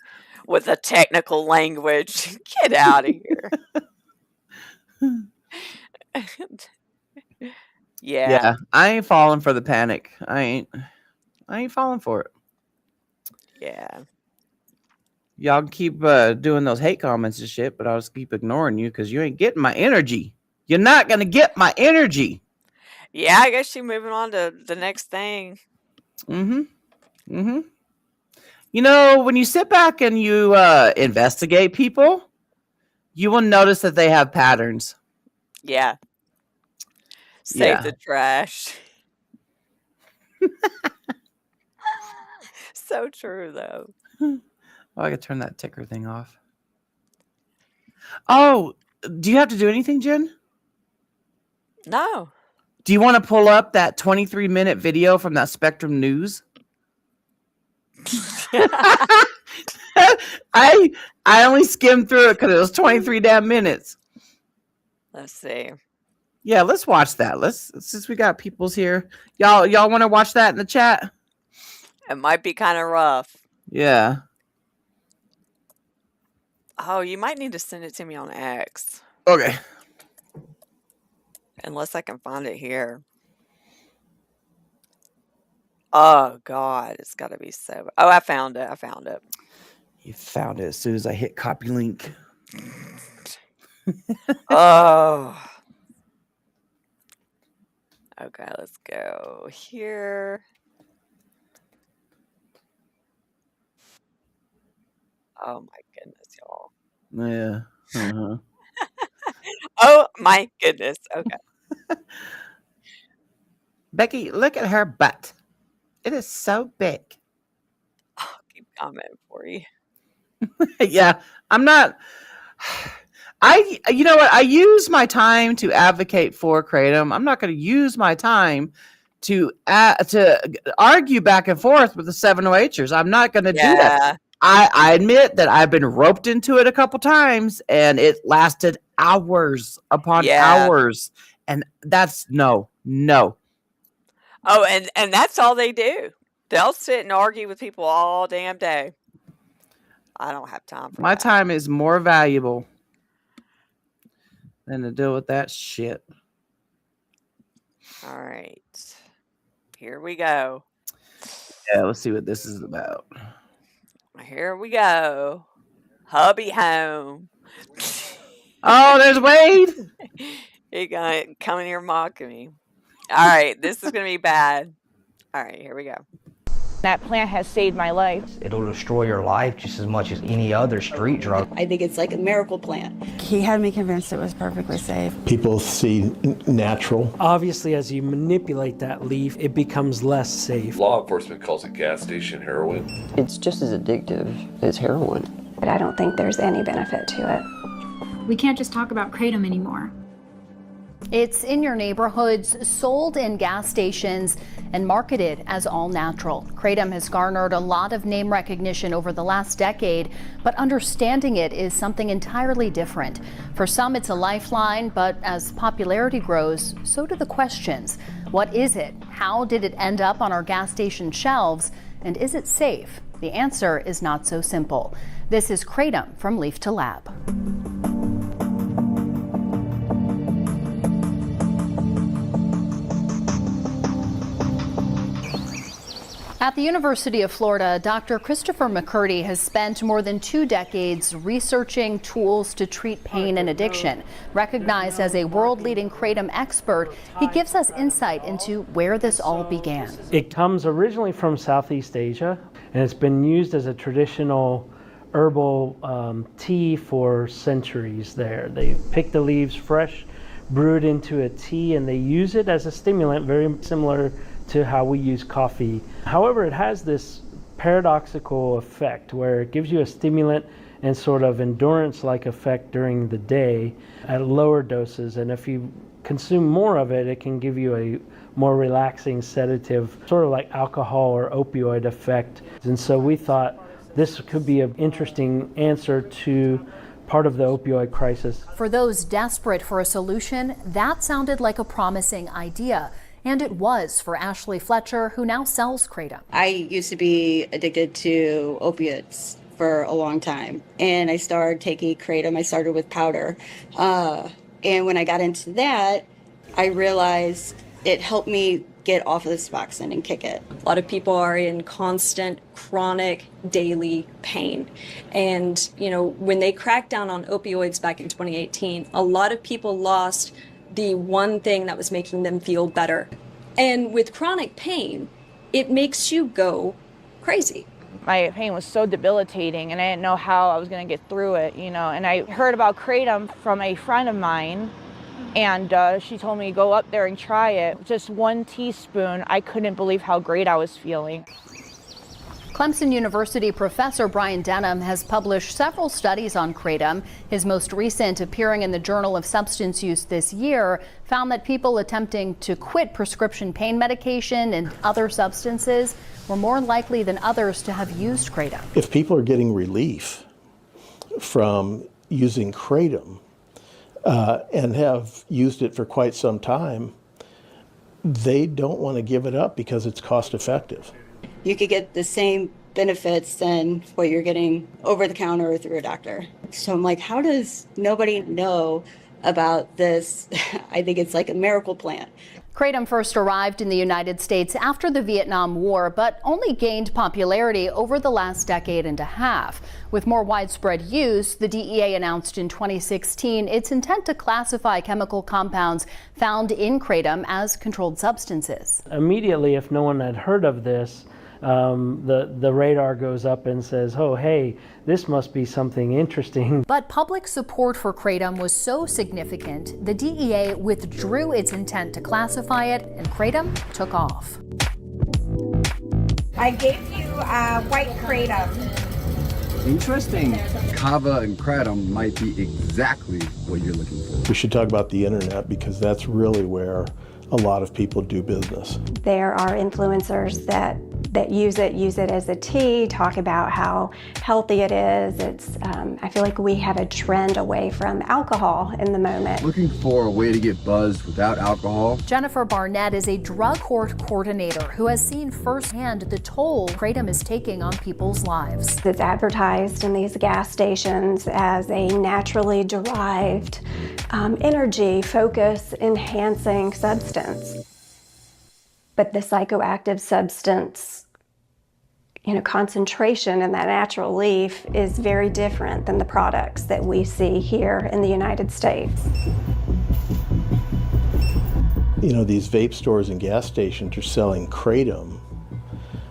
with a technical language. Get out of here. Yeah. Yeah. I ain't falling for the panic. I ain't falling for it. Yeah. Y'all can keep doing those hate comments and shit, but I'll just keep ignoring you because you ain't getting my energy. You're not gonna get my energy. Yeah, I guess you're moving on to the next thing. Mm-hmm. Mm-hmm. When you sit back and you investigate people, you will notice that they have patterns. Yeah. Save Yeah. the trash. So true though. Oh, I could turn that ticker thing off. Oh, do you have to do anything, Jen? No. Do you want to pull up that 23-minute video from that Spectrum News? I only skimmed through it because it was 23 damn minutes. Let's see. Yeah, let's watch that. Since we got people's here. Y'all want to watch that in the chat? It might be kind of rough. Yeah. Oh, you might need to send it to me on X. Okay. Unless I can find it here. Oh God, it's got to be so. Oh, I found it. You found it as soon as I hit copy link. Oh. Okay, let's go here. Oh my goodness, y'all. Yeah. Uh-huh. Oh my goodness. Okay. Becky, look at her butt. It is so big. I'll keep commenting for you. Yeah, I'm not. You know what? I use my time to advocate for kratom. I'm not going to use my time to argue back and forth with the 708ers. I'm not going to do that. Yeah. I admit that I've been roped into it a couple times, and it lasted hours upon Yeah. hours, and that's no. Oh, and that's all they do. They'll sit and argue with people all damn day. I don't have time for My that. time is more valuable than to deal with that shit. All right. Here we go. Yeah, let's see what this is about. Here we go. Hubby home. Oh, there's Wade. He gonna come in here mocking me. All right, this is gonna be bad. All right, here we go. That plant has saved my life. It'll destroy your life just as much as any other street drug. I think it's like a miracle plant. He had me convinced it was perfectly safe. People see natural. Obviously, as you manipulate that leaf, it becomes less safe. Law enforcement calls it gas station heroin. It's just as addictive as heroin. But I don't think there's any benefit to it. We can't just talk about kratom anymore. It's in your neighborhoods, sold in gas stations, and marketed as all natural. Kratom has garnered a lot of name recognition over the last decade, but understanding it is something entirely different. For some, it's a lifeline, but as popularity grows, so do the questions. What is it? How did it end up on our gas station shelves? And is it safe? The answer is not so simple. This is Kratom from Leaf to Lab. At the University of Florida, Dr. Christopher McCurdy has spent more than 2 decades researching tools to treat pain and addiction. Recognized as a world-leading kratom expert, he gives us insight into where this all began. It comes originally from Southeast Asia, and it's been used as a traditional herbal tea for centuries there. They pick the leaves fresh, brew it into a tea, and they use it as a stimulant, very similar to how we use coffee. However, it has this paradoxical effect where it gives you a stimulant and sort of endurance-like effect during the day at lower doses. And if you consume more of it, it can give you a more relaxing sedative, sort of like alcohol or opioid effect. And so we thought this could be an interesting answer to part of the opioid crisis. For those desperate for a solution, that sounded like a promising idea. And it was for Ashley Fletcher, who now sells kratom. I used to be addicted to opiates for a long time, and I started taking kratom. I started with powder. And when I got into that, I realized it helped me get off of the Suboxone and kick it. A lot of people are in constant, chronic, daily pain. And, when they cracked down on opioids back in 2018, a lot of people lost the one thing that was making them feel better. And with chronic pain, it makes you go crazy. My pain was so debilitating, and I didn't know how I was going to get through it, And I heard about kratom from a friend of mine, and she told me go up there and try it. Just 1 teaspoon, I couldn't believe how great I was feeling. Clemson University professor Brian Denham has published several studies on kratom. His most recent, appearing in the Journal of Substance Use this year, found that people attempting to quit prescription pain medication and other substances were more likely than others to have used kratom. If people are getting relief from using kratom and have used it for quite some time, they don't want to give it up because it's cost effective. You could get the same benefits than what you're getting over the counter or through a doctor. So I'm like, how does nobody know about this? I think it's like a miracle plant. Kratom first arrived in the United States after the Vietnam War, but only gained popularity over the last decade and a half. With more widespread use, the DEA announced in 2016 its intent to classify chemical compounds found in kratom as controlled substances. Immediately, if no one had heard of this, the radar goes up and says, oh, hey, this must be something interesting. But public support for kratom was so significant, the DEA withdrew its intent to classify it, and kratom took off. I gave you white kratom. Interesting. Kava and kratom might be exactly what you're looking for. We should talk about the internet because that's really where a lot of people do business. There are influencers that use it as a tea, talk about how healthy it is. I feel like we have a trend away from alcohol in the moment. Looking for a way to get buzzed without alcohol? Jennifer Barnett is a drug court coordinator who has seen firsthand the toll kratom is taking on people's lives. It's advertised in these gas stations as a naturally derived energy, focus enhancing substance. But the psychoactive substance, concentration in that natural leaf is very different than the products that we see here in the United States. These vape stores and gas stations are selling kratom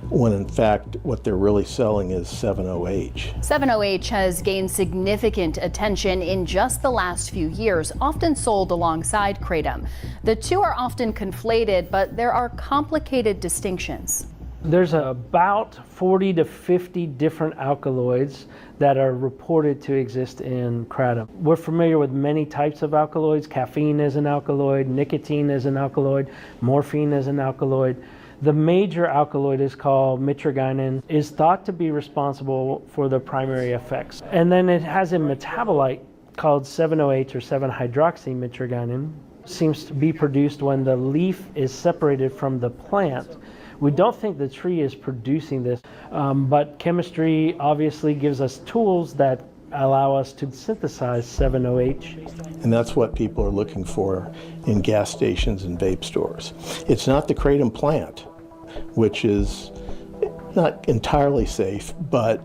when in fact what they're really selling is 7-OH. 7-OH has gained significant attention in just the last few years, often sold alongside kratom. The two are often conflated, but there are complicated distinctions. There's about 40 to 50 different alkaloids that are reported to exist in kratom. We're familiar with many types of alkaloids. Caffeine is an alkaloid, nicotine is an alkaloid, morphine is an alkaloid. The major alkaloid is called mitragynine, is thought to be responsible for the primary effects. And then it has a metabolite called 7-OH or 7-hydroxymitragynine. Seems to be produced when the leaf is separated from the plant. We don't think the tree is producing this, but chemistry obviously gives us tools that allow us to synthesize 7-OH. And that's what people are looking for in gas stations and vape stores. It's not the kratom plant, which is not entirely safe, but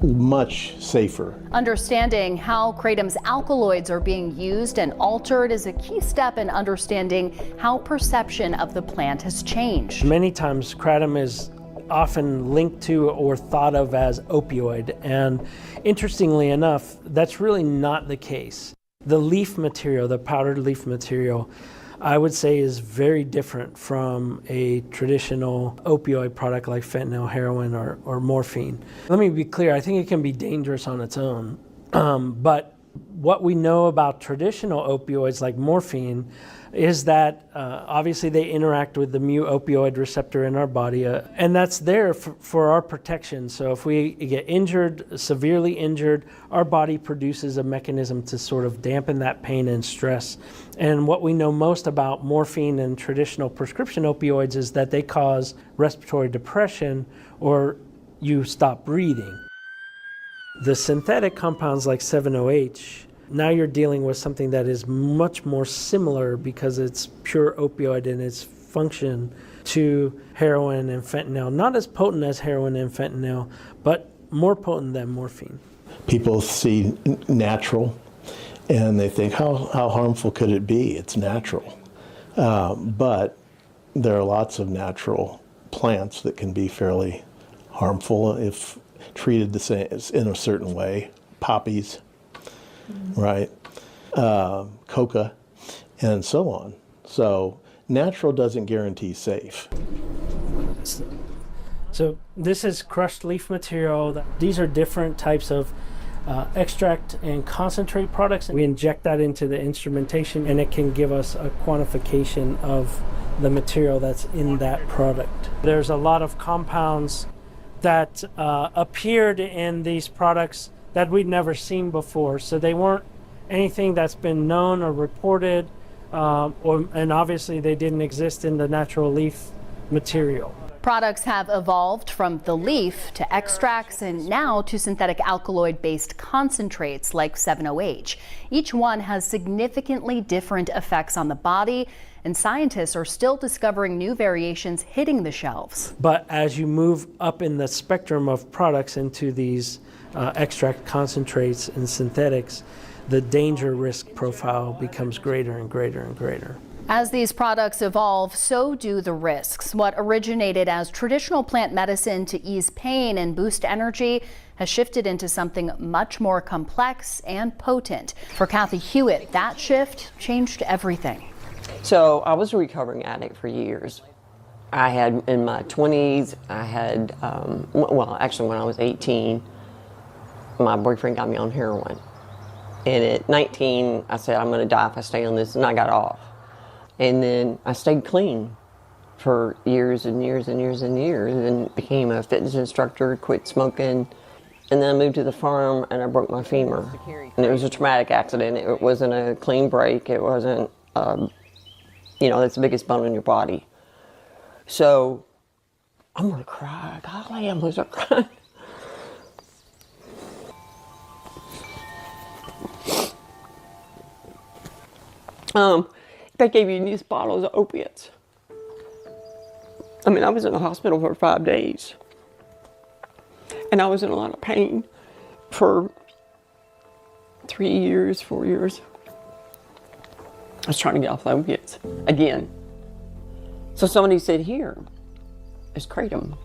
much safer. Understanding how kratom's alkaloids are being used and altered is a key step in understanding how perception of the plant has changed. Many times kratom is often linked to or thought of as opioid, and interestingly enough, that's really not the case. The leaf material, the powdered leaf material, I would say is very different from a traditional opioid product like fentanyl, heroin, or morphine. Let me be clear, I think it can be dangerous on its own, but what we know about traditional opioids like morphine is that obviously they interact with the mu opioid receptor in our body, and that's there for our protection. So if we get injured, severely injured, our body produces a mechanism to sort of dampen that pain and stress. And what we know most about morphine and traditional prescription opioids is that they cause respiratory depression or you stop breathing. The synthetic compounds like 7-OH, now you're dealing with something that is much more similar because it's pure opioid in its function to heroin and fentanyl. Not as potent as heroin and fentanyl, but more potent than morphine. People see natural and they think, how harmful could it be? It's natural. But there are lots of natural plants that can be fairly harmful if treated the same in a certain way. Poppies, right? Coca, and so on. So natural doesn't guarantee safe. So this is crushed leaf material. These are different types of extract and concentrate products. We inject that into the instrumentation and it can give us a quantification of the material that's in that product. There's a lot of compounds that appeared in these products that we'd never seen before. So they weren't anything that's been known or reported, and obviously they didn't exist in the natural leaf material. Products have evolved from the leaf to extracts and now to synthetic alkaloid-based concentrates like 7-OH. Each one has significantly different effects on the body, and scientists are still discovering new variations hitting the shelves. But as you move up in the spectrum of products into these extract concentrates and synthetics, the danger risk profile becomes greater and greater and greater. As these products evolve, so do the risks. What originated as traditional plant medicine to ease pain and boost energy has shifted into something much more complex and potent. For Kathy Hewitt, that shift changed everything. So I was a recovering addict for years. I had, in my 20s, I had, well, actually when I was 18, My boyfriend got me on heroin. And at 19, I said, I'm going to die if I stay on this, and I got off. And then I stayed clean for years and years and years and years, and became a fitness instructor, quit smoking. And then I moved to the farm, and I broke my femur. And it was a traumatic accident. It wasn't a clean break. It wasn't, you know, that's the biggest bone in your body. So I'm going to cry. Golly, I'm going to cry. They gave you these bottles of opiates. I mean, I was in the hospital for 5 days. And I was in a lot of pain for 3 years, 4 years. I was trying to get off the opiates again. So somebody said, here is kratom.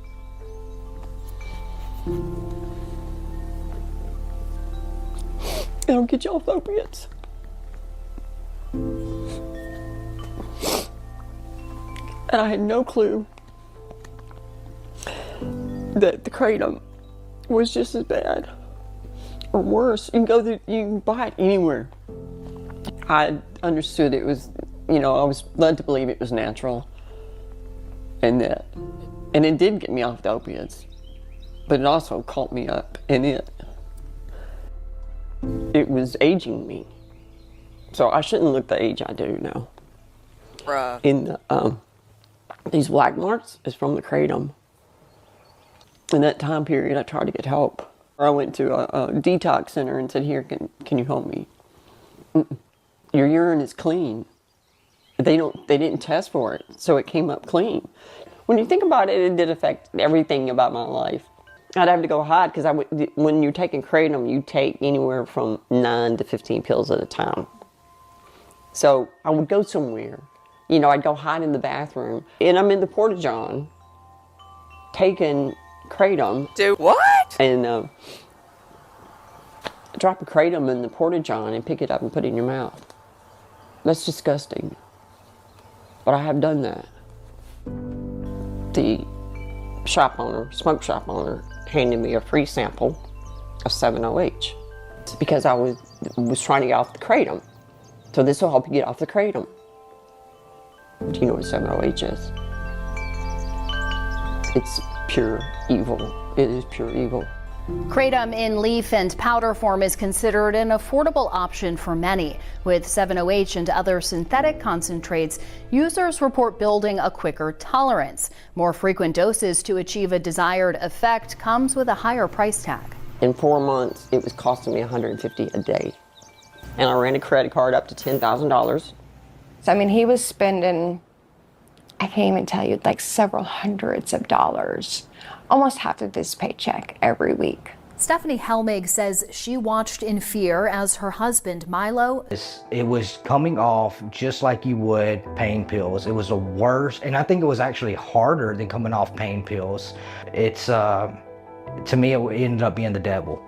It'll get you off the opiates. And I had no clue that the kratom was just as bad or worse. You can buy it anywhere. I understood it was, you know, I was led to believe it was natural, and it did get me off the opiates, but it also caught me up in it. It was aging me. So I shouldn't look the age I do now. Bruh. In these black marks is from the kratom. In that time period, I tried to get help. I went to a detox center and said, here, can you help me? Your urine is clean. They didn't test for it, so it came up clean. When you think about it, it did affect everything about my life. I'd have to go hide, because when you're taking kratom, you take anywhere from 9 to 15 pills at a time. So I would go somewhere. You know, I'd go hide in the bathroom, and I'm in the porta-john taking kratom. Do what? And drop a kratom in the porta-john and pick it up and put it in your mouth. That's disgusting. But I have done that. The smoke shop owner, handed me a free sample of 7-OH because I was trying to get off the kratom. So this will help you get off the kratom. Do you know what 7-OH is? It's pure evil. It is pure evil. Kratom in leaf and powder form is considered an affordable option for many. With 7-OH and other synthetic concentrates, users report building a quicker tolerance. More frequent doses to achieve a desired effect comes with a higher price tag. In 4 months, it was costing me $150 a day. And I ran a credit card up to $10,000. So, I mean, he was spending, I can't even tell you, like several hundreds of dollars, almost half of his paycheck every week. Stephanie Helmig says she watched in fear as her husband, Milo. It was coming off just like you would pain pills. It was the worst, and I think it was actually harder than coming off pain pills. It's, to me, it ended up being the devil.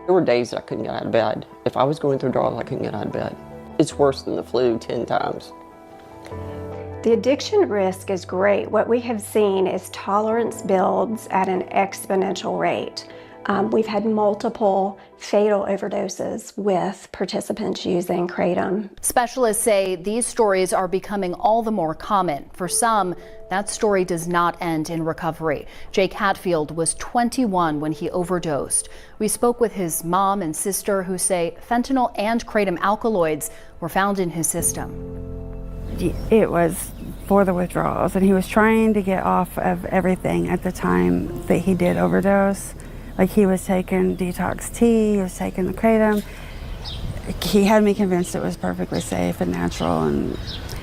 There were days that I couldn't get out of bed. If I was going through withdrawals, I couldn't get out of bed. It's worse than the flu 10 times. The addiction risk is great. What we have seen is tolerance builds at an exponential rate. We've had multiple fatal overdoses with participants using kratom. Specialists say these stories are becoming all the more common. For some, that story does not end in recovery. Jake Hatfield was 21 when he overdosed. We spoke with his mom and sister who say fentanyl and kratom alkaloids were found in his system. It was for the withdrawals, and he was trying to get off of everything at the time that he did overdose. Like, he was taking detox tea, he was taking the kratom. He had me convinced it was perfectly safe and natural,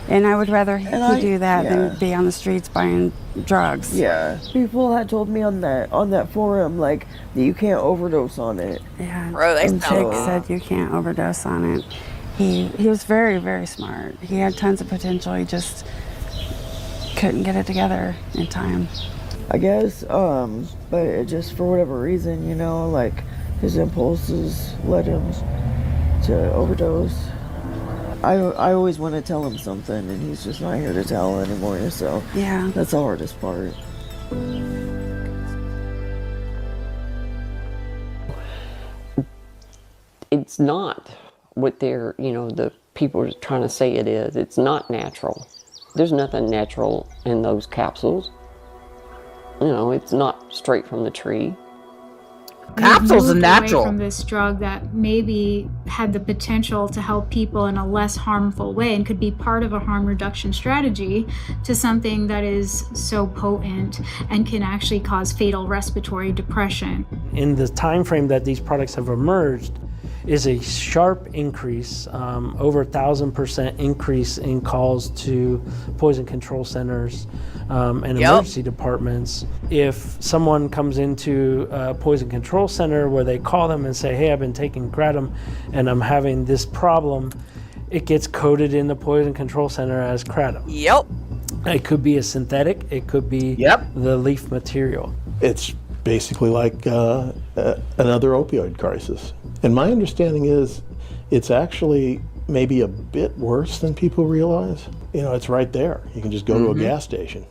and I would rather he do that than be on the streets buying drugs. Yeah, people had told me on that forum, like, that you can't overdose on it. Yeah, Bro, and Jake said you can't overdose on it. He was very, very smart. He had tons of potential. He just couldn't get it together in time. I guess, but it just for whatever reason, you know, like his impulses led him to overdose. I always want to tell him something, and he's just not here to tell anymore, so yeah, that's the hardest part. It's not what they're, the people are trying to say it is. It's not natural. There's nothing natural in those capsules. It's not straight from the tree. Capsules are moved natural. away from this drug that maybe had the potential to help people in a less harmful way and could be part of a harm reduction strategy to something that is so potent and can actually cause fatal respiratory depression. In the time frame that these products have emerged is a sharp increase, over 1,000% increase in calls to poison control centers and emergency departments. If someone comes into a poison control center where they call them and say, hey, I've been taking kratom and I'm having this problem, it gets coded in the poison control center as kratom. Yep. It could be a synthetic, it could be the leaf material. It's basically like another opioid crisis. And my understanding is it's actually maybe a bit worse than people realize. It's right there. You can just go to a gas station.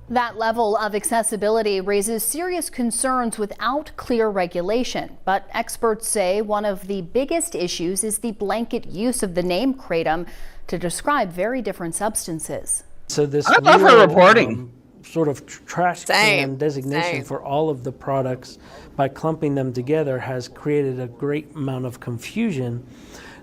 That level of accessibility raises serious concerns without clear regulation. But experts say one of the biggest issues is the blanket use of the name kratom to describe very different substances. So this I love her reporting. Sort of trash can designation for all of the products by clumping them together has created a great amount of confusion,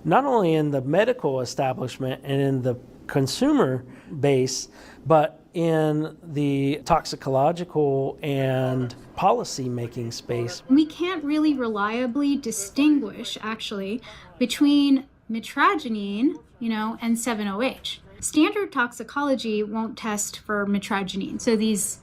not only in the medical establishment and in the consumer base, but in the toxicological and policy making space. We can't really reliably distinguish, actually, between mitragynine, and 7-OH. Standard toxicology won't test for mitragynine, so these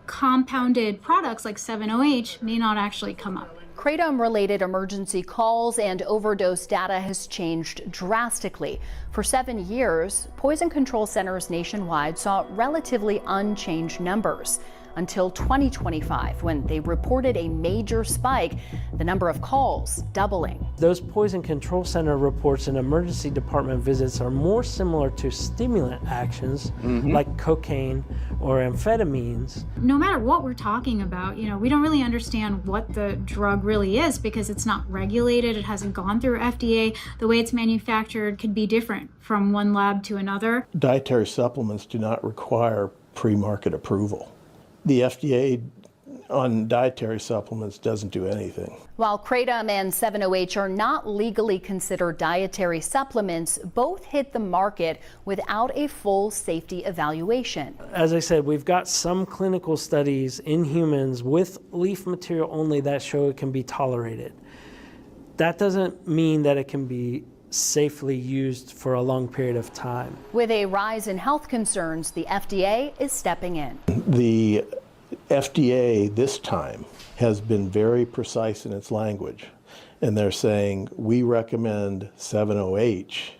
compounded products like 7-OH may not actually come up. Kratom-related emergency calls and overdose data has changed drastically. For 7 years, poison control centers nationwide saw relatively unchanged numbers until 2025, when they reported a major spike, the number of calls doubling. Those poison control center reports and emergency department visits are more similar to stimulant actions like cocaine or amphetamines. No matter what we're talking about, we don't really understand what the drug really is because it's not regulated, it hasn't gone through FDA. The way it's manufactured could be different from one lab to another. Dietary supplements do not require pre-market approval. The FDA on dietary supplements doesn't do anything. While kratom and 7-OH are not legally considered dietary supplements, both hit the market without a full safety evaluation. As I said, we've got some clinical studies in humans with leaf material only that show it can be tolerated. That doesn't mean that it can be safely used for a long period of time. With a rise in health concerns, the FDA is stepping in. The FDA this time has been very precise in its language, and they're saying we recommend 7-OH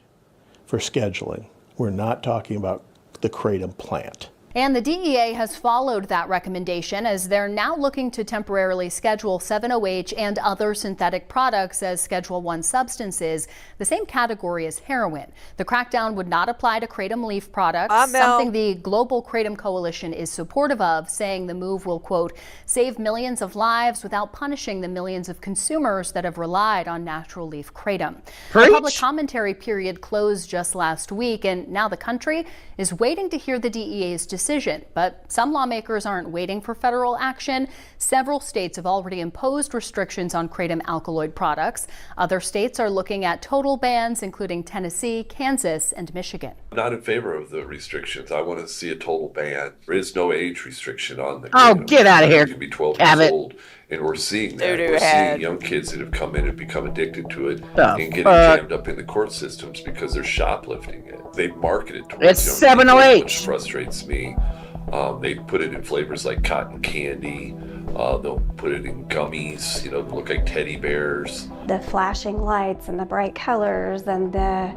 for scheduling. We're not talking about the kratom plant. And the DEA has followed that recommendation as they're now looking to temporarily schedule 7-OH and other synthetic products as Schedule I substances, the same category as heroin. The crackdown would not apply to kratom leaf products, something the Global Kratom Coalition is supportive of, saying the move will, quote, save millions of lives without punishing the millions of consumers that have relied on natural leaf kratom. The public commentary period closed just last week, and now the country is waiting to hear the DEA's decision. But some lawmakers aren't waiting for federal action. Several states have already imposed restrictions on kratom alkaloid products. Other states are looking at total bans, including Tennessee, Kansas, and Michigan. I'm not in favor of the restrictions. I want to see a total ban. There is no age restriction on the Oh, get out of here. You can be 12 years old. And we're seeing that. We're seeing young kids that have come in and become addicted to it and getting jammed up in the court systems because they're shoplifting it. They market it towards It's young people, 7-OH. which frustrates me. They put it in flavors like cotton candy. They'll put it in gummies, that look like teddy bears. The flashing lights and the bright colors and the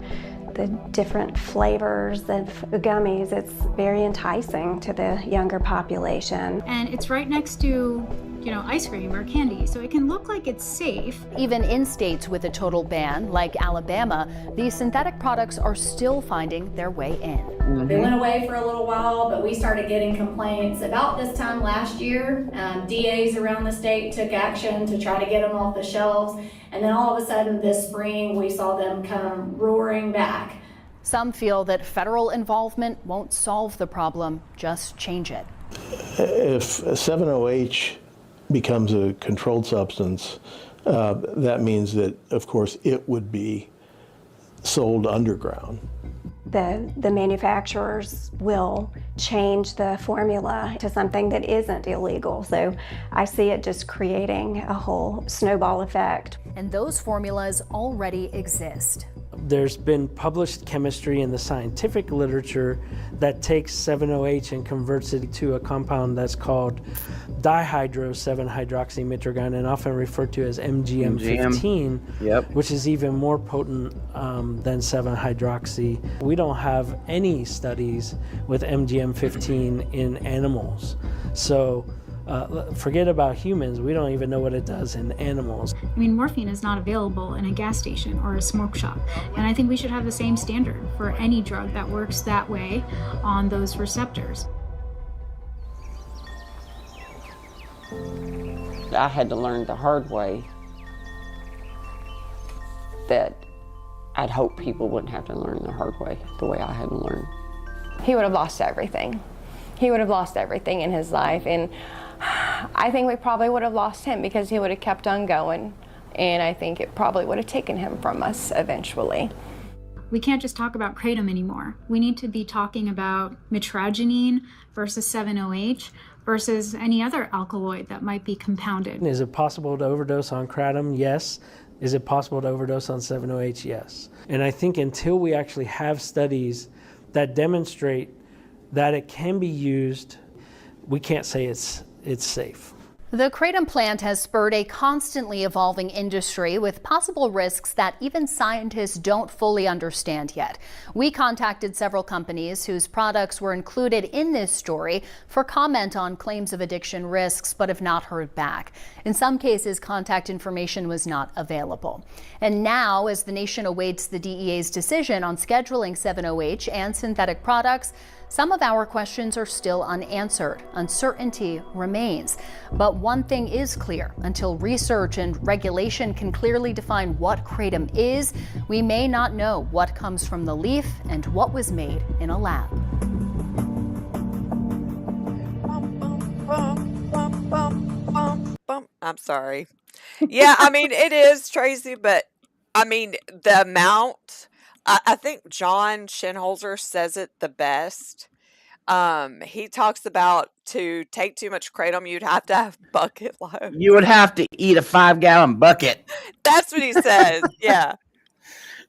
different flavors of gummies, it's very enticing to the younger population. And it's right next to ice cream or candy. So it can look like it's safe. Even in states with a total ban, like Alabama, these synthetic products are still finding their way in. They went away for a little while, but we started getting complaints about this time last year. DAs around the state took action to try to get them off the shelves. And then all of a sudden this spring, we saw them come roaring back. Some feel that federal involvement won't solve the problem, just change it. If 7-OH becomes a controlled substance, that means that, of course, it would be sold underground. The manufacturers will change the formula to something that isn't illegal. So I see it just creating a whole snowball effect. And those formulas already exist. There's been published chemistry in the scientific literature that takes 7-OH and converts it to a compound that's called dihydro-7-hydroxymitragyn, and often referred to as MGM-15, which is even more potent than 7-hydroxy. We don't have any studies with MGM-15 in animals. So forget about humans, we don't even know what it does in animals. I mean, morphine is not available in a gas station or a smoke shop. And I think we should have the same standard for any drug that works that way on those receptors. I had to learn the hard way that I'd hope people wouldn't have to learn the hard way, the way I had to learn. He would have lost everything. He would have lost everything in his life. And I think we probably would have lost him because he would have kept on going. And I think it probably would have taken him from us eventually. We can't just talk about kratom anymore. We need to be talking about mitragynine versus 7-OH versus any other alkaloid that might be compounded. Is it possible to overdose on kratom? Yes. Is it possible to overdose on 7-OH? Yes. And I think until we actually have studies that demonstrate that it can be used, we can't say it's safe. The kratom plant has spurred a constantly evolving industry with possible risks that even scientists don't fully understand yet. We contacted several companies whose products were included in this story for comment on claims of addiction risks, but have not heard back. In some cases, contact information was not available. And now, as the nation awaits the DEA's decision on scheduling 7-OH and synthetic products, some of our questions are still unanswered. Uncertainty remains. But one thing is clear. Until research and regulation can clearly define what kratom is, we may not know what comes from the leaf and what was made in a lab. I'm sorry. Yeah, I mean, it is, Tracy, but I mean, the amount, I think John Shinholzer says it the best. He talks about to take too much kratom, you'd have to have bucket loads. You would have to eat a 5-gallon bucket. That's what he says. Yeah.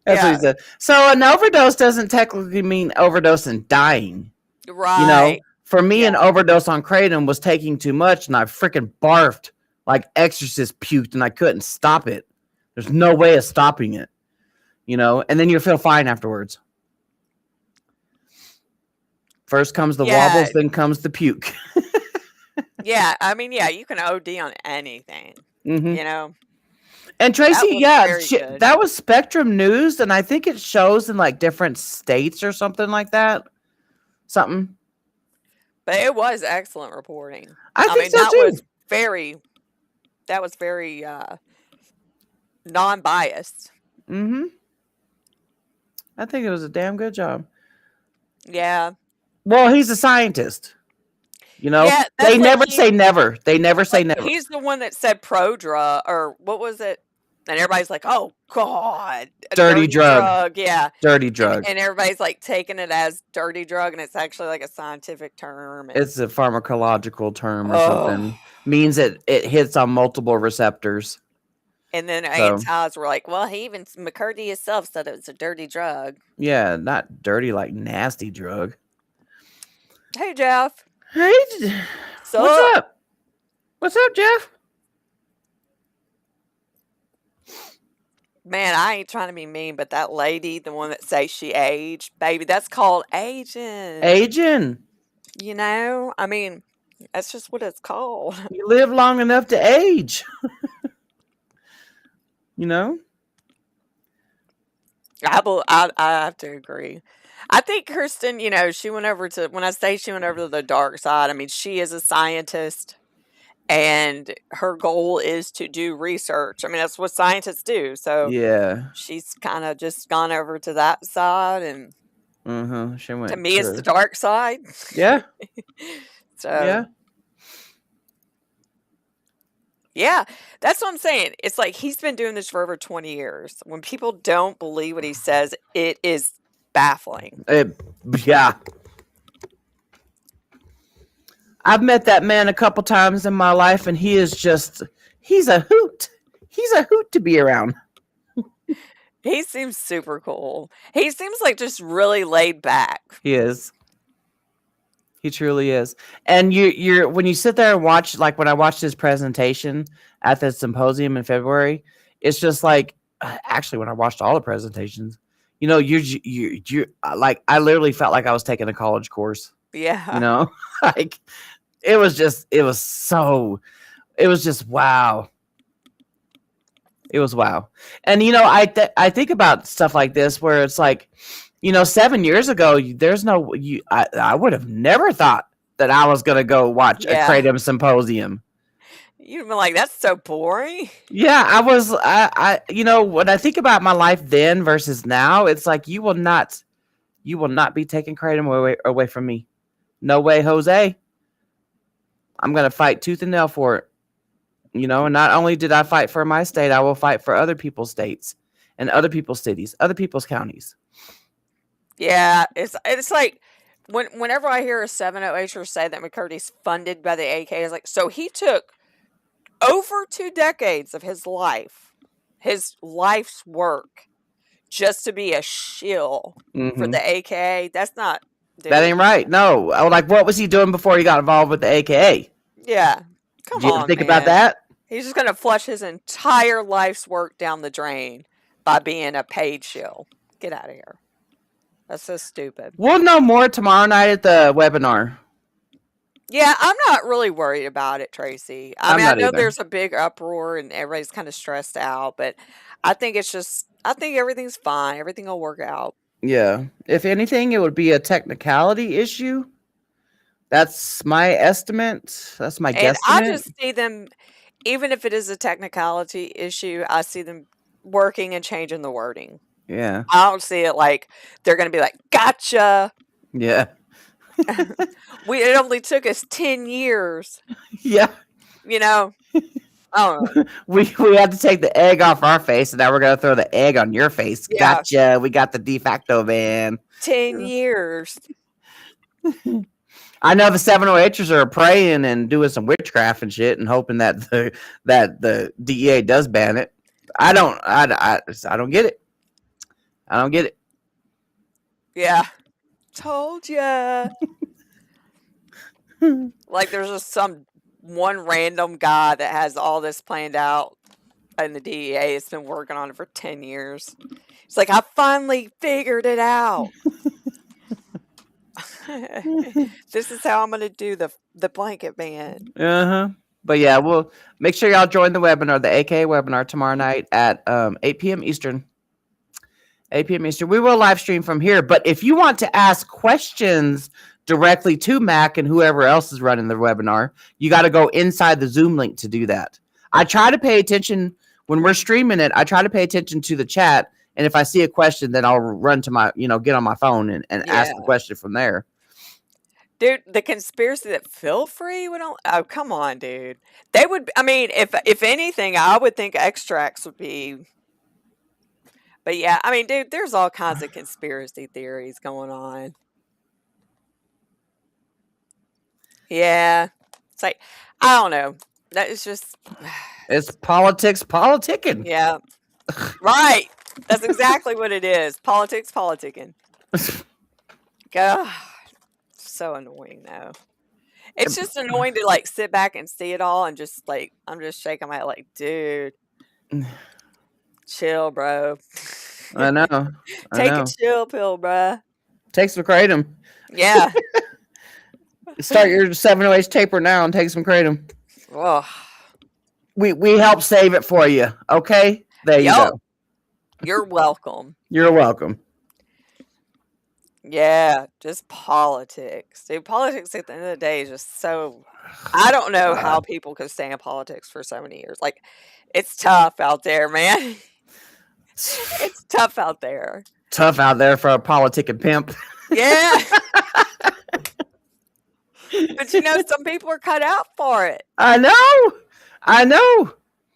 That's what he said. So an overdose doesn't technically mean overdose and dying. Right. You know, for me, an overdose on kratom was taking too much, and I freaking barfed like Exorcist puked, and I couldn't stop it. There's no way of stopping it. You know, and then you feel fine afterwards. First comes the wobbles, then comes the puke. Yeah, I mean, yeah, you can OD on anything, you know. And Tracy, that that was Spectrum News, and I think it shows in like different states or something like that. Something. But it was excellent reporting. I think so that too. was very non-biased. I think it was a damn good job. Yeah. Well, he's a scientist. You know, Yeah, they never say never. They never say never. He's the one that said prodrug, or what was it? And everybody's like, "Oh God, a Dirty drug. Yeah, Dirty drug. And everybody's like taking it as dirty drug, and it's actually like a scientific term. It's a pharmacological term or something. Means it hits on multiple receptors. And then A&Ts were like, "Well, even McCurdy himself said it was a dirty drug." Yeah, not dirty, like nasty drug. Hey, Jeff. Hey, So, what's up? What's up, Jeff? Man, I ain't trying to be mean, but that lady, the one that says she aged, baby, that's called aging. Aging. You know, I mean, That's just what it's called. You live long enough to age. You know? I have to agree. I think Kirsten, she went over to, when I say she went over to the dark side, I mean, she is a scientist and her goal is to do research. I mean, that's what scientists do. So Yeah. she's kind of just gone over to that side. And She to went me, it's the to. dark side. Yeah. So, Yeah. yeah, that's what I'm saying. It's like he's been doing this for over 20 years. When people don't believe what he says, it is baffling. Yeah. I've met that man a couple times in my life, and he's a hoot. He's a hoot to be around. He seems super cool. He seems like just really laid back. He is. He truly is. And you're when you sit there and watch, like when I watched his presentation at the symposium in February, it's just like, actually when I watched all the presentations, you're like, I literally felt like I was taking a college course. Yeah. Like it was just wow. It was wow. And I think about stuff like this where it's like, 7 years ago, I would have never thought that I was going to go watch a Yeah. Kratom symposium. You'd be like, that's so boring. Yeah, when I think about my life then versus now, it's like you will not be taking Kratom away from me. No way, Jose. I'm going to fight tooth and nail for it. And not only did I fight for my state, I will fight for other people's states and other people's cities, other people's counties. Yeah, it's like whenever I hear a 708er say that McCurdy's funded by the AK, it's like, so he took over 2 decades of his life's work, just to be a shill for the AK. That's not. Dude. That ain't right. No. Like, what was he doing before he got involved with the AKA? Yeah. Come Did you on, ever think man. about that? He's just going to flush his entire life's work down the drain by being a paid shill. Get out of here. That's so stupid. We'll know more tomorrow night at the webinar. Yeah, I'm not really worried about it, Tracy. I mean, I know there's a big uproar and everybody's kind of stressed out, but I think everything's fine. Everything will work out. Yeah. If anything, it would be a technicality issue. That's my estimate. That's my guesstimate. I just see them, even if it is a technicality issue, I see them working and changing the wording. Yeah. I don't see it like they're going to be like, gotcha. Yeah. It only took us 10 years. Yeah. I don't know. we had to take the egg off our face, and now we're going to throw the egg on your face. Yeah. Gotcha. We got the de facto ban. 10 years. I know the 708ers are praying and doing some witchcraft and shit and hoping that the DEA does ban it. I don't get it. I don't get it. Yeah. Told ya. Like there's just one random guy that has all this planned out, and the DEA has been working on it for 10 years. It's like, I finally figured it out. This is how I'm going to do the blanket ban. But yeah, we'll make sure y'all join the webinar, the AK webinar tomorrow night at 8 p.m. Eastern. 8 p.m. Eastern. We will live stream from here. But if you want to ask questions directly to Mac and whoever else is running the webinar, you got to go inside the Zoom link to do that. I try to pay attention when we're streaming it. I try to pay attention to the chat. And if I see a question, then I'll run to my, get on my phone and ask the question from there. Dude, the conspiracy that Feel Free would oh, come on, dude. They would, I mean, if anything, I would think extracts would be. But yeah, I mean, dude, there's all kinds of conspiracy theories going on. Yeah. It's like, I don't know. That is just. It's politics politicking. Yeah. Right. That's exactly what it is. Politics politicking. God. So annoying though. It's just annoying to like sit back and see it all and just like I'm just shaking my head like, dude, chill, bro. I know. Take a chill pill, bro. Take some kratom. Yeah. Start your 708 taper now and take some kratom. Ugh. We help save it for you. Okay, there you go. You're welcome. You're welcome. Yeah, just politics. Dude, politics at the end of the day is just so. I don't know how people could stay in politics for so many years. Like, it's tough out there, man. It's tough out there. Tough out there for a politic and pimp. Yeah. But some people are cut out for it. I know.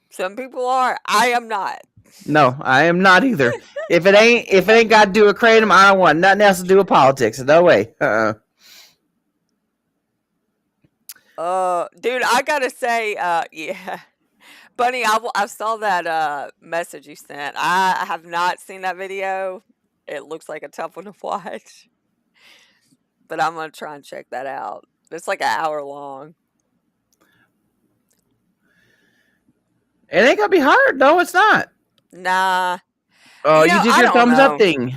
Some people are. I am not. No, I am not either. If it ain't got to do with kratom, I don't want nothing else to do with politics. No way. Dude, I gotta say, yeah, Bunny, I saw that message you sent. I have not seen that video. It looks like a tough one to watch, but I'm gonna try and check that out. It's like an hour long. It ain't gonna be hard. No, it's not. Nah. Oh, you did I your don't thumbs know. up thing.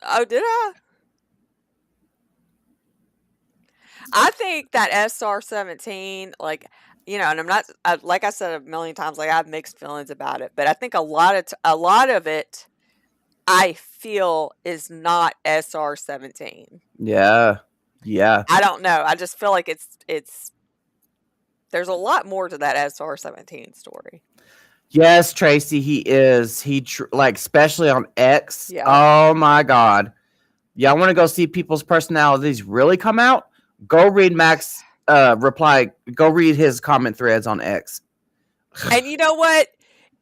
Oh, did I? I think that SR-17, like, and I'm not, like I said a million times, like I have mixed feelings about it, but I think a lot of it, I feel is not SR-17. Yeah. I don't know. I just feel like it's. There's a lot more to that SR-17 story. Yes, Tracy, he is. Like, especially on X. Yeah. Oh my God. Y'all want to go see people's personalities really come out? Go read Mac's reply. Go read his comment threads on X. And you know what?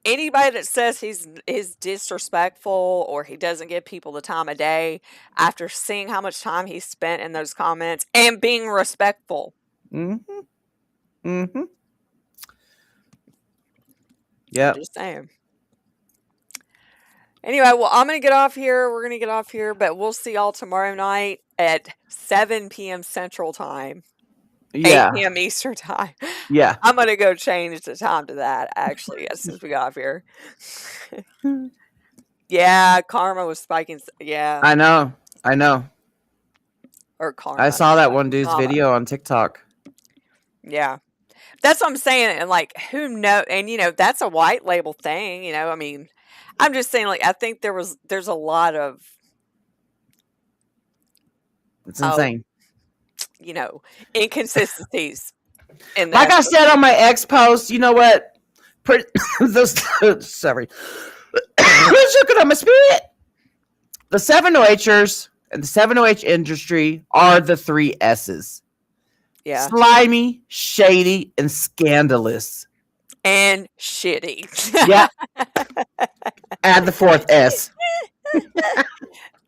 Anybody that says he's disrespectful or he doesn't give people the time of day after seeing how much time he spent in those comments and being respectful. Yeah. Just saying. Anyway, well, I'm going to get off here. We're going to get off here, but we'll see y'all tomorrow night at 7 p.m. Central Time. Yeah. 8 p.m. Eastern Time. Yeah. I'm going to go change the time to that, actually, as soon as we got off here. Yeah, Karma was spiking. Yeah. I know. Or Karma. I saw that one dude's video on TikTok. Yeah. That's what I'm saying. And like, who know? And that's a white label thing. I mean, I'm just saying, like, I think there's a lot of. It's insane. Inconsistencies. In like I said on my X post, you know what? Sorry. Looking on my spirit. The 708ers and the 708 industry are the 3 S's. Yeah. Slimy, shady, and scandalous. And shitty. Yeah. Add the 4th S.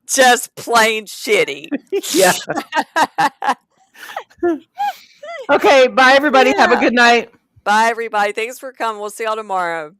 Just plain shitty. Yeah. Okay, bye everybody. Yeah. Have a good night. Bye everybody. Thanks for coming. We'll see y'all tomorrow.